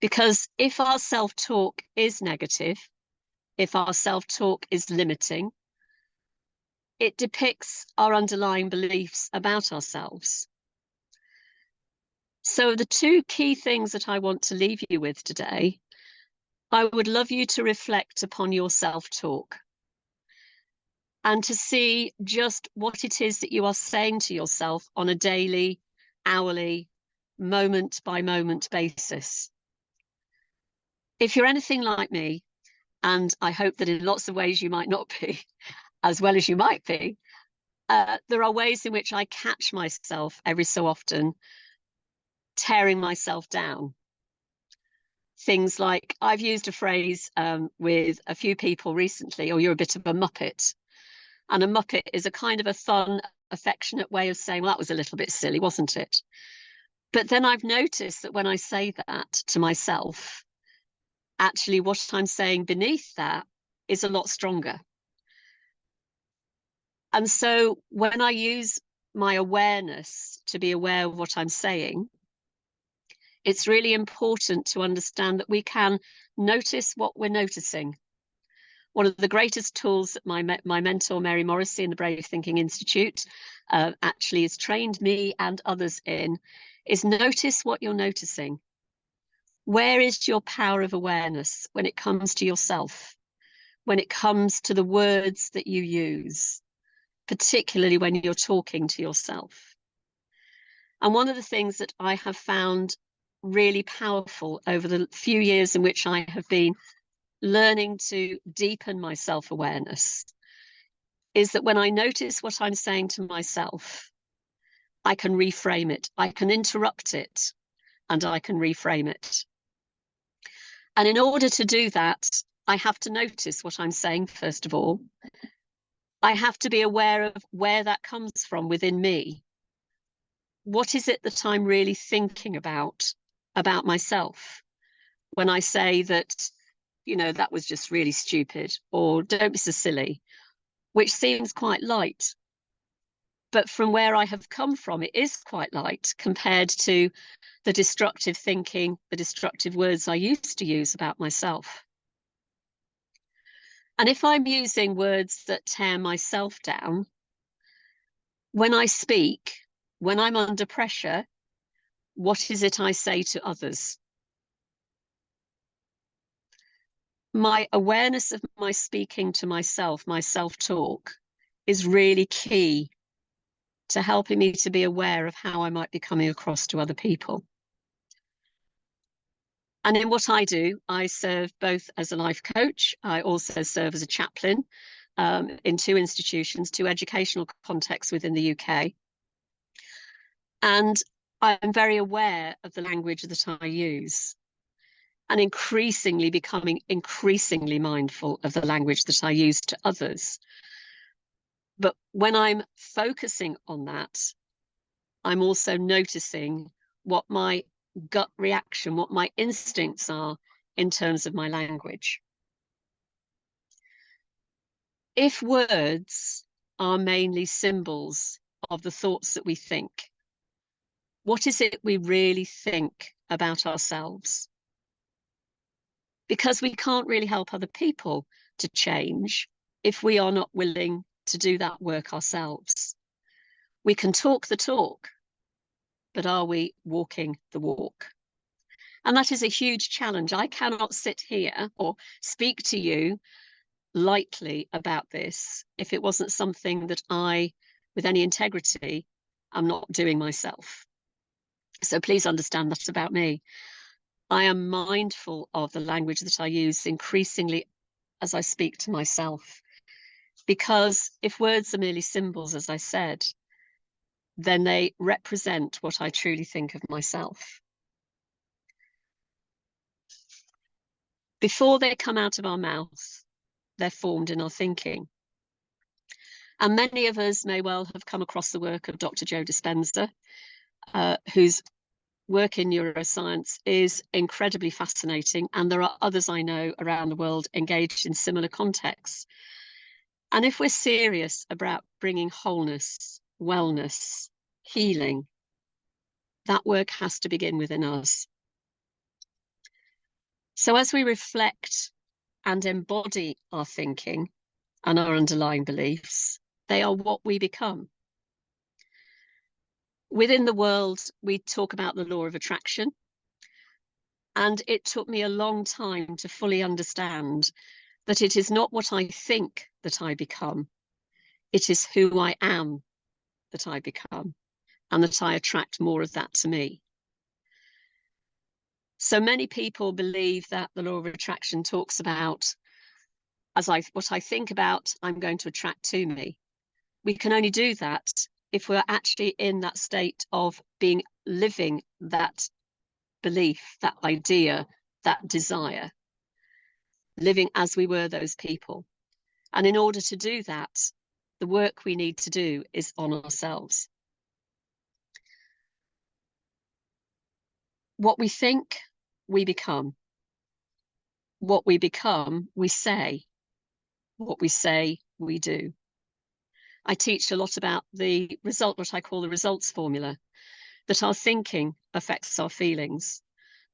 Because if our self-talk is negative, if our self-talk is limiting, it depicts our underlying beliefs about ourselves. So the two key things that I want to leave you with today, I would love you to reflect upon your self-talk and to see just what it is that you are saying to yourself on a daily, hourly, moment by moment basis. If you're anything like me, and I hope that in lots of ways you might not be, as well as you might be, there are ways in which I catch myself every so often tearing myself down. Things like, I've used a phrase with a few people recently, or you're a bit of a muppet. And a muppet is a kind of a fun, affectionate way of saying, well, that was a little bit silly, wasn't it? But then I've noticed that when I say that to myself, actually what I'm saying beneath that is a lot stronger. And so when I use my awareness to be aware of what I'm saying, it's really important to understand that we can notice what we're noticing. One of the greatest tools that my mentor, Mary Morrissey in the Brave Thinking Institute actually has trained me and others in, is notice what you're noticing. Where is your power of awareness when it comes to yourself? when it comes to the words that you use, particularly when you're talking to yourself. And one of the things that I have found really powerful over the few years in which I have been learning to deepen my self-awareness is that when I notice what I'm saying to myself, I can reframe it, I can interrupt it, and I can reframe it. And in order to do that, I have to notice what I'm saying, first of all. I have to be aware of where that comes from within me. What is it that I'm really thinking about myself when I say that, you know, that was just really stupid, or don't be so silly, which seems quite light. But from where I have come from, it is quite light compared to the destructive thinking, the destructive words I used to use about myself. And if I'm using words that tear myself down, when I speak, when I'm under pressure, what is it I say to others? My awareness of my speaking to myself, my self-talk, is really key to helping me to be aware of how I might be coming across to other people. And in what I do, I serve both as a life coach. I also serve as a chaplain in 2 institutions, 2 educational contexts within the UK. And I'm very aware of the language that I use, and increasingly becoming increasingly mindful of the language that I use to others. But when I'm focusing on that, I'm also noticing what my gut reaction, what my instincts are in terms of my language. If words are mainly symbols of the thoughts that we think, what is it we really think about ourselves? Because we can't really help other people to change if we are not willing to do that work ourselves. We can talk the talk, but are we walking the walk? And that is a huge challenge. I cannot sit here or speak to you lightly about this if it wasn't something that I, with any integrity, am not doing myself. So please understand that about me. I am mindful of the language that I use increasingly as I speak to myself, because if words are merely symbols, as I said, then they represent what I truly think of myself. Before they come out of our mouth, they're formed in our thinking. And many of us may well have come across the work of Dr. Joe Dispenza, whose work in neuroscience is incredibly fascinating. And there are others I know around the world engaged in similar contexts. And if we're serious about bringing wholeness, wellness, healing, that work has to begin within us. So as we reflect and embody our thinking and our underlying beliefs, they are what we become. Within the world, we talk about the law of attraction. And it took me a long time to fully understand that it is not what I think that I become. It is who I am that I become, and that I attract more of that to me. So many people believe that the law of attraction talks about, what I think about, I'm going to attract to me. We can only do that if we're actually in that state of living that belief, that idea, that desire, living as we were those people. And in order to do that, the work we need to do is on ourselves. What we think, we become. What we become, we say. What we say, we do. I teach a lot about what I call the results formula, that our thinking affects our feelings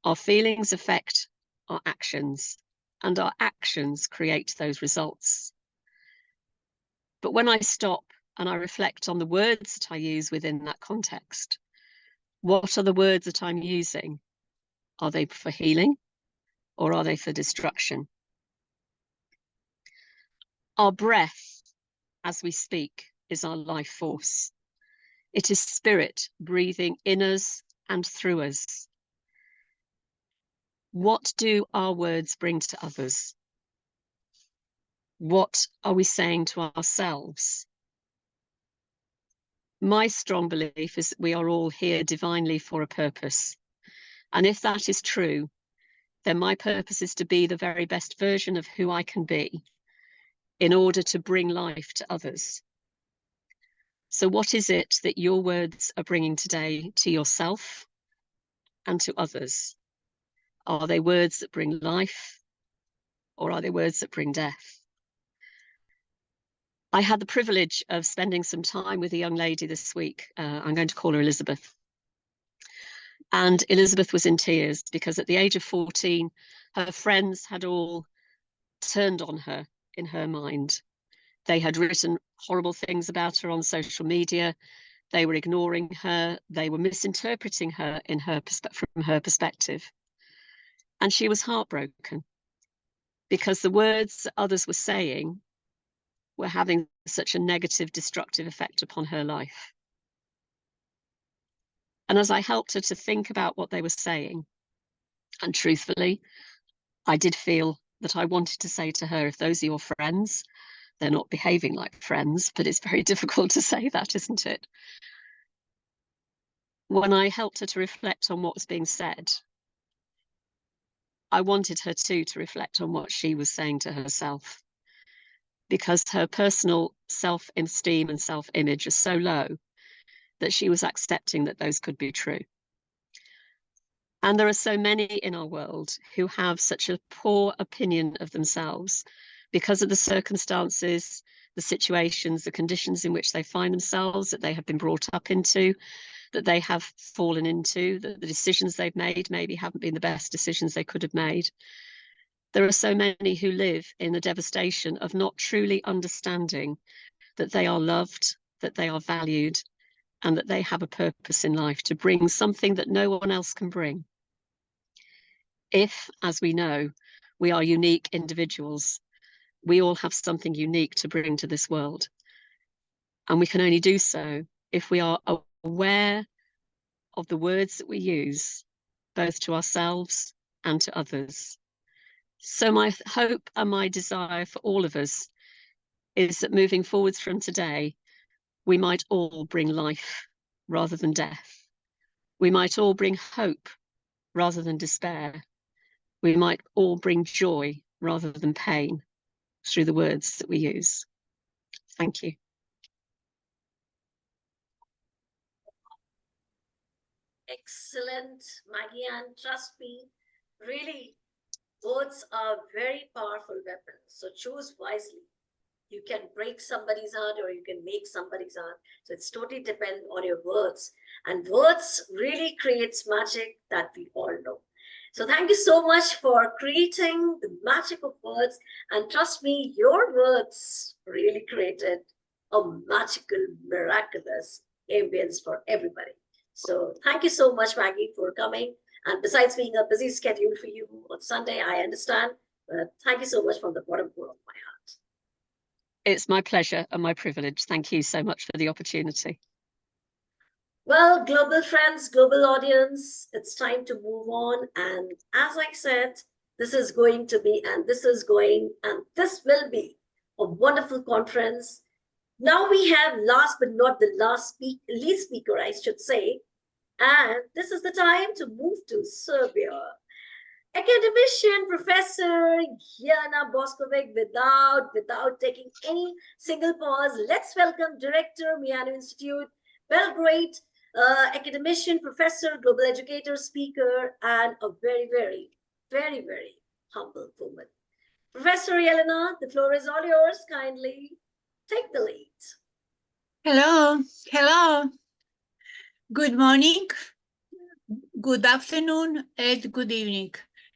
affect our actions, and our actions create those results. But when I stop and I reflect on the words that I use within that context, what are the words that I'm using? Are they for healing, or are they for destruction? Our breath, as we speak, is our life force. It is spirit breathing in us and through us. What do our words bring to others? What are we saying to ourselves? My strong belief is that we are all here divinely for a purpose. And if that is true, then my purpose is to be the very best version of who I can be in order to bring life to others. So what is it that your words are bringing today to yourself and to others? Are they words that bring life, or are they words that bring death? I had the privilege of spending some time with a young lady this week. I'm going to call her Elizabeth. And Elizabeth was in tears because at the age of 14, her friends had all turned on her in her mind. They had written horrible things about her on social media. They were ignoring her. They were misinterpreting her from her perspective. And she was heartbroken because the words that others were saying were having such a negative, destructive effect upon her life. And as I helped her to think about what they were saying, and truthfully, I did feel that I wanted to say to her, if those are your friends, they're not behaving like friends, but it's very difficult to say that, isn't it? When I helped her to reflect on what was being said, I wanted her too to reflect on what she was saying to herself, because her personal self-esteem and self-image are so low that she was accepting that those could be true. And there are so many in our world who have such a poor opinion of themselves because of the circumstances, the situations, the conditions in which they find themselves, that they have been brought up into, that they have fallen into, that the decisions they've made maybe haven't been the best decisions they could have made. There are so many who live in the devastation of not truly understanding that they are loved, that they are valued, and that they have a purpose in life to bring something that no one else can bring. If, as we know, we are unique individuals, we all have something unique to bring to this world. And we can only do so if we are aware of the words that we use, both to ourselves and to others. So my hope and my desire for all of us is that moving forwards from today, we might all bring life rather than death. We might all bring hope rather than despair. We might all bring joy rather than pain through the words that we use. Thank you. Excellent, Maggie, and trust me, really, words are very powerful weapons. So choose wisely. You can break somebody's heart or you can make somebody's heart. So it's totally dependent on your words. And words really creates magic that we all know. So thank you so much for creating the magic of words. And trust me, your words really created a magical, miraculous ambience for everybody. So thank you so much, Maggie, for coming. And besides being a busy schedule for you on Sunday, I understand. But thank you so much from the bottom of my heart. It's my pleasure and my privilege. Thank you so much for the opportunity. Well, global friends, global audience, it's time to move on. And as I said, this is going to be, and this is going, and this will be a wonderful conference. Now we have last but not the least speaker, I should say. And this is the time to move to Serbia. Academician Professor Jana Boskovic, without taking any single pause, let's welcome Director, Miano Institute, Belgrade, academician, professor, global educator, speaker, and a very, very, very, very humble woman. Professor Yelena, the floor is all yours. Kindly take the lead. Hello. Good morning, good afternoon, and good evening.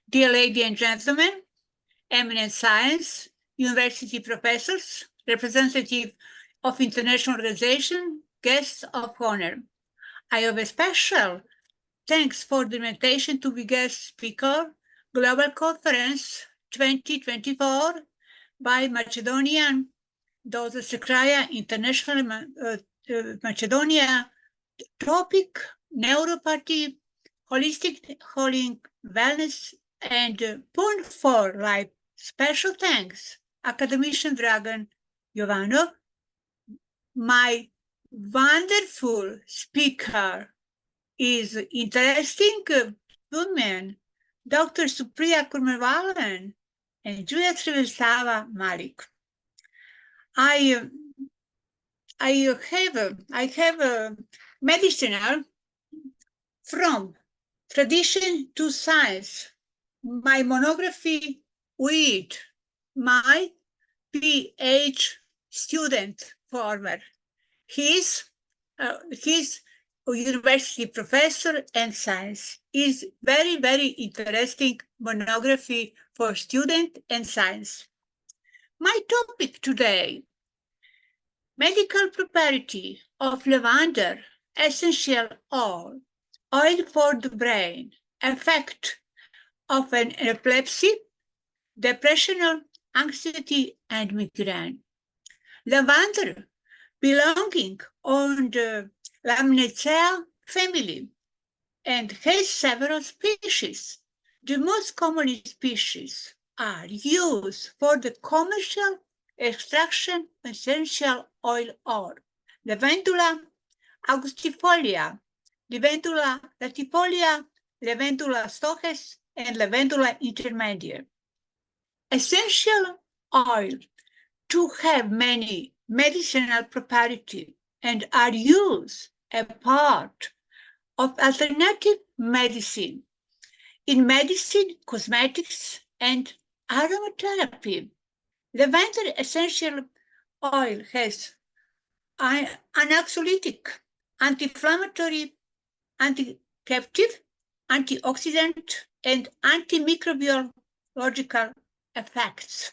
Dear ladies and gentlemen, eminent science, university professors, representative of international organization, guests of honor. I have a special thanks for the invitation to be guest speaker, Global Conference 2024 by Macedonian Doză Secraia International Macedonia, topic Naturopathy, Holistic Healing, Wellness, and point for life. Special thanks, Academician Dragan Jovanov, my wonderful speaker is interesting woman, Dr. Supriya Kurmawalan and Julia Srivastava Malik. I have a medicinal from tradition to science. My monography with my PhD student former. He's university professor and science is very, very interesting monography for student and science. My topic today, medical property of lavender essential oil for the brain, effect of an epilepsy, depression, anxiety, and migraine. Lavender belonging on the Lamiaceae family and has several species. The most common species are used for the commercial extraction essential oil or Lavandula augustifolia, Lavandula latifolia, Lavandula stoches, and Lavandula intermedia. Essential oil to have many medicinal properties and are used as part of alternative medicine in medicine, cosmetics, and aromatherapy. Lavender essential oil has anxiolytic, anti-inflammatory, anti-captive, antioxidant, and antimicrobiological effects.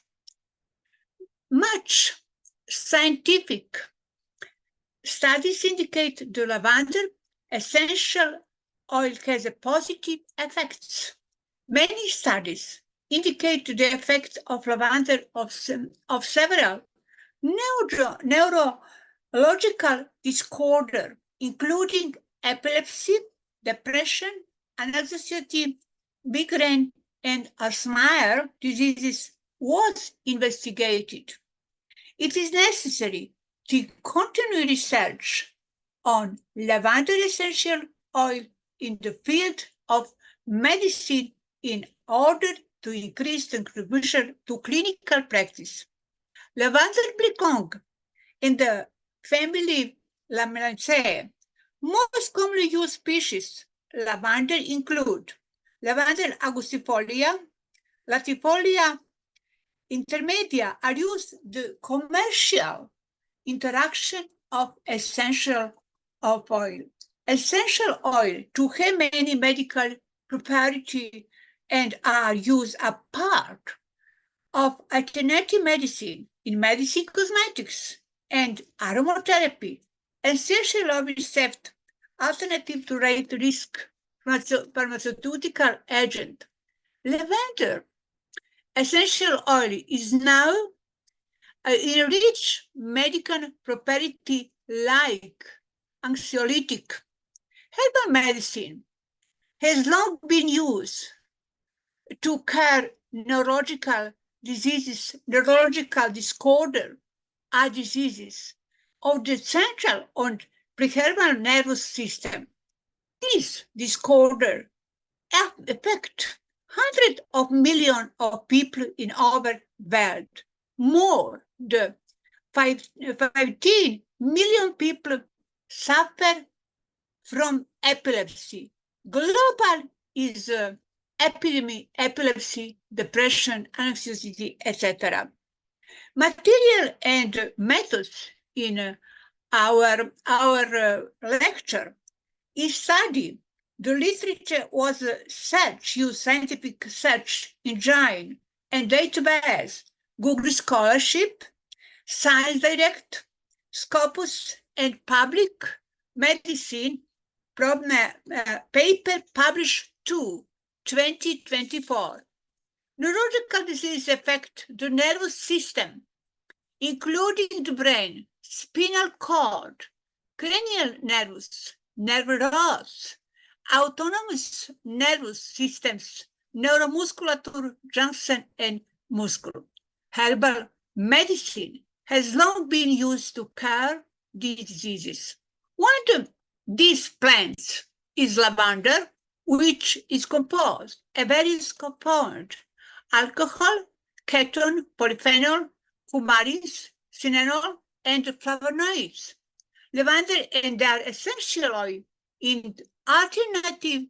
Much scientific studies indicate the lavender essential oil has a positive effects. Many studies indicate the effect of lavender of several neurological disorders, including epilepsy, depression, anxiety, migraine, and Alzheimer's diseases was investigated. It is necessary to continue research on lavender essential oil in the field of medicine in order to increase the contribution to clinical practice. Lavender belongs in the family Lamiaceae. Most commonly used species lavender include Lavender augustifolia, Latifolia intermedia are used the commercial interaction of essential oil. Essential oil to have many medical properties and are used as part of alternative medicine in medicine, cosmetics, and aromatherapy. Essential oil received alternative to rate risk pharmaceutical agent. Lavender essential oil is now a rich medical property like anxiolytic. Herbal medicine has long been used to cure neurological diseases, neurological disorder are diseases of the central and peripheral nervous system. This disorder affect hundreds of millions of people in our world. More than 15 million people suffer from epilepsy. Global is epidemic, epilepsy, depression, anxiety, etc. Material and methods in our lecture is study. The literature was search, use scientific search engine and database, Google Scholarship, Science Direct, Scopus, and Public Medicine paper published 2024. Neurological disease affect the nervous system including the brain, spinal cord, cranial nerves, nerve rods, autonomous nervous systems, neuromusculature, junction, and muscle. Herbal medicine has long been used to cure these diseases. One of these plants is lavender, which is composed of various compounds: alcohol, ketone, polyphenol, coumarins, cinnamon, and flavonoids. Lavender and their essential oil in alternative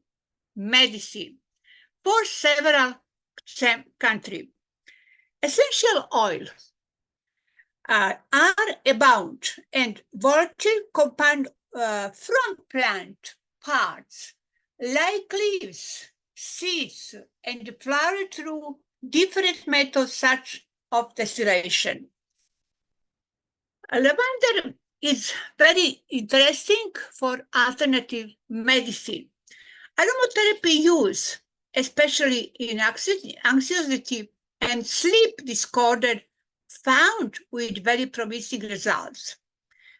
medicine for several countries. Essential oil are abound and volatile compound from plant parts like leaves, seeds, and flower through different methods such of distillation. Lavender is very interesting for alternative medicine. Aromatherapy use, especially in anxiety and sleep disorder, found with very promising results.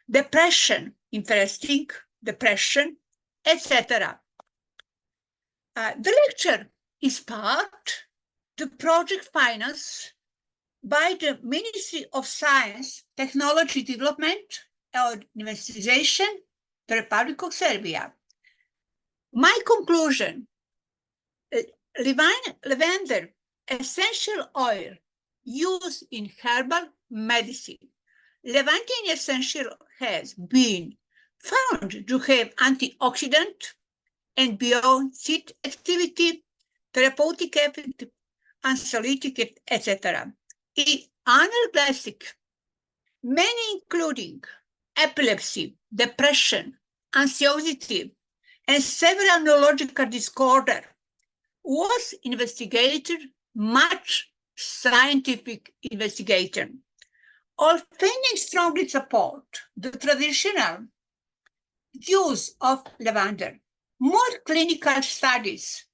Depression, interesting, depression, etc. The lecture is part the project finance by the Ministry of Science, Technology Development and Investigation, the Republic of Serbia. My conclusion, lavender essential oil used in herbal medicine. Lavender essential has been found to have antioxidant and biotic activity, therapeutic effect, anxiolytic, etc. Analgesic, many including epilepsy, depression, anxiety, and several neurological disorders, was investigated much scientific investigation. All findings strongly support the traditional use of lavender. More clinical studies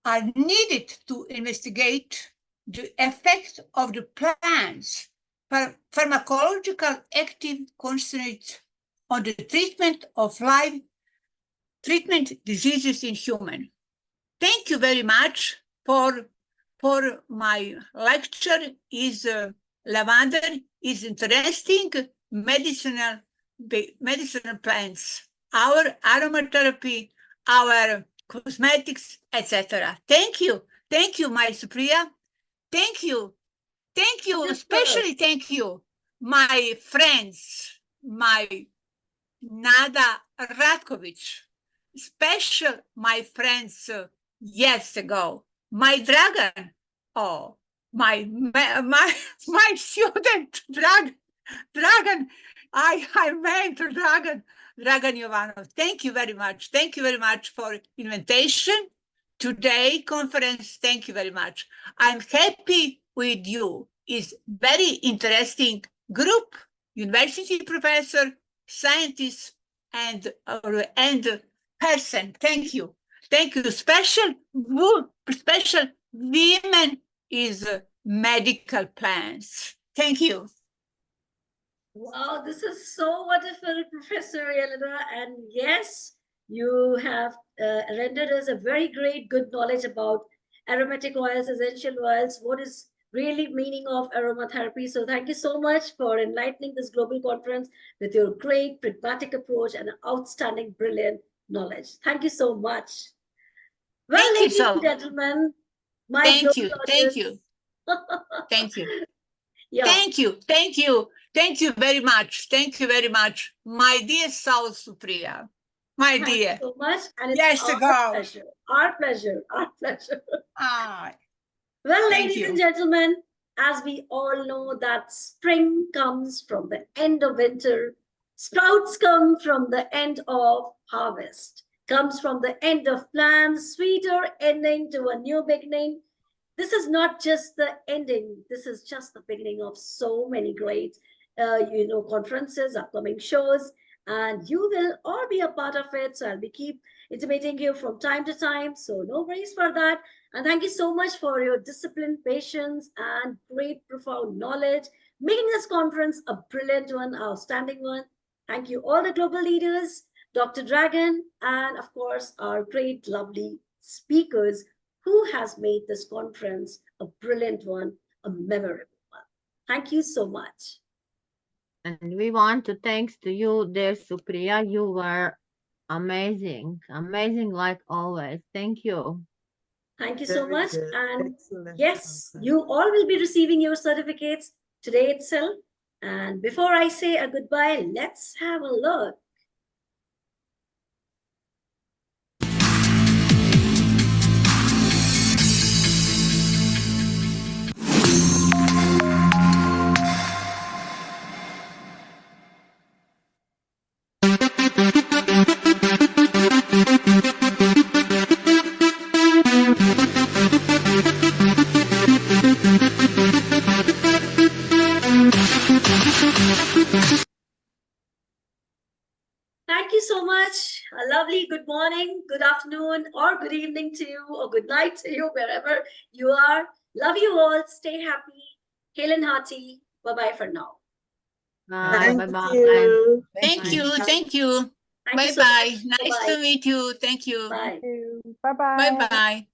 are needed to investigate the effect of the plant's pharmacological active constituents on the treatment of treatment diseases in humans. Thank you very much for my lecture. Is lavender is interesting medicinal plants, our aromatherapy, our cosmetics, etc. Thank you, my Supriya. Thank you, especially thank you, my friends, my Nada Ratkovic, special my friends years ago, my dragon, my student dragon, I meant dragon Jovanov. Thank you very much for invitation today conference. Thank you very much. I'm happy with you. It's very interesting group, university professor, scientist, and person. Thank you. Special women is medical plants. Thank you. Wow, this is so wonderful, Professor Elena. And yes, you have rendered us a very good knowledge about aromatic oils, essential oils, what is really meaning of aromatherapy. So thank you so much for enlightening this global conference with your great pragmatic approach and outstanding, brilliant knowledge. Thank you so much. Well, ladies and gentlemen, my thank you. Yeah. Thank you very much, my dear South Supriya. My dear. Thank you so much. And it's our pleasure. Well, ladies and gentlemen, as we all know that spring comes from the end of winter, sprouts come from the end of harvest, comes from the end of plans, sweeter ending to a new beginning. This is not just the ending. This is just the beginning of so many great, conferences, upcoming shows, and you will all be a part of it. So I'll be keep intimating you from time to time. So no worries for that. And thank you so much for your discipline, patience, and great profound knowledge making this conference a brilliant one, outstanding one. Thank you, all the global leaders, Dr. Dragon, and of course, our great, lovely speakers who has made this conference a brilliant one, a memorable one. Thank you so much. And we want to thanks to you, dear Supriya. You were amazing, amazing like always. Thank you. Thank you so Very much. good. And Excellent yes, conference. you all will be receiving your certificates today itself. And before I say a goodbye, let's have a look. Thank you so much. A lovely good morning, good afternoon, or good evening to you, or good night to you, wherever you are. Love you all. Stay happy. Hail and hearty. Bye-bye for now. Bye Thank bye. you. Thank Bye. you. Thank you. Thank you so Bye-bye. much. Nice Bye-bye. to meet you. Thank you. Bye. Bye bye. Bye-bye.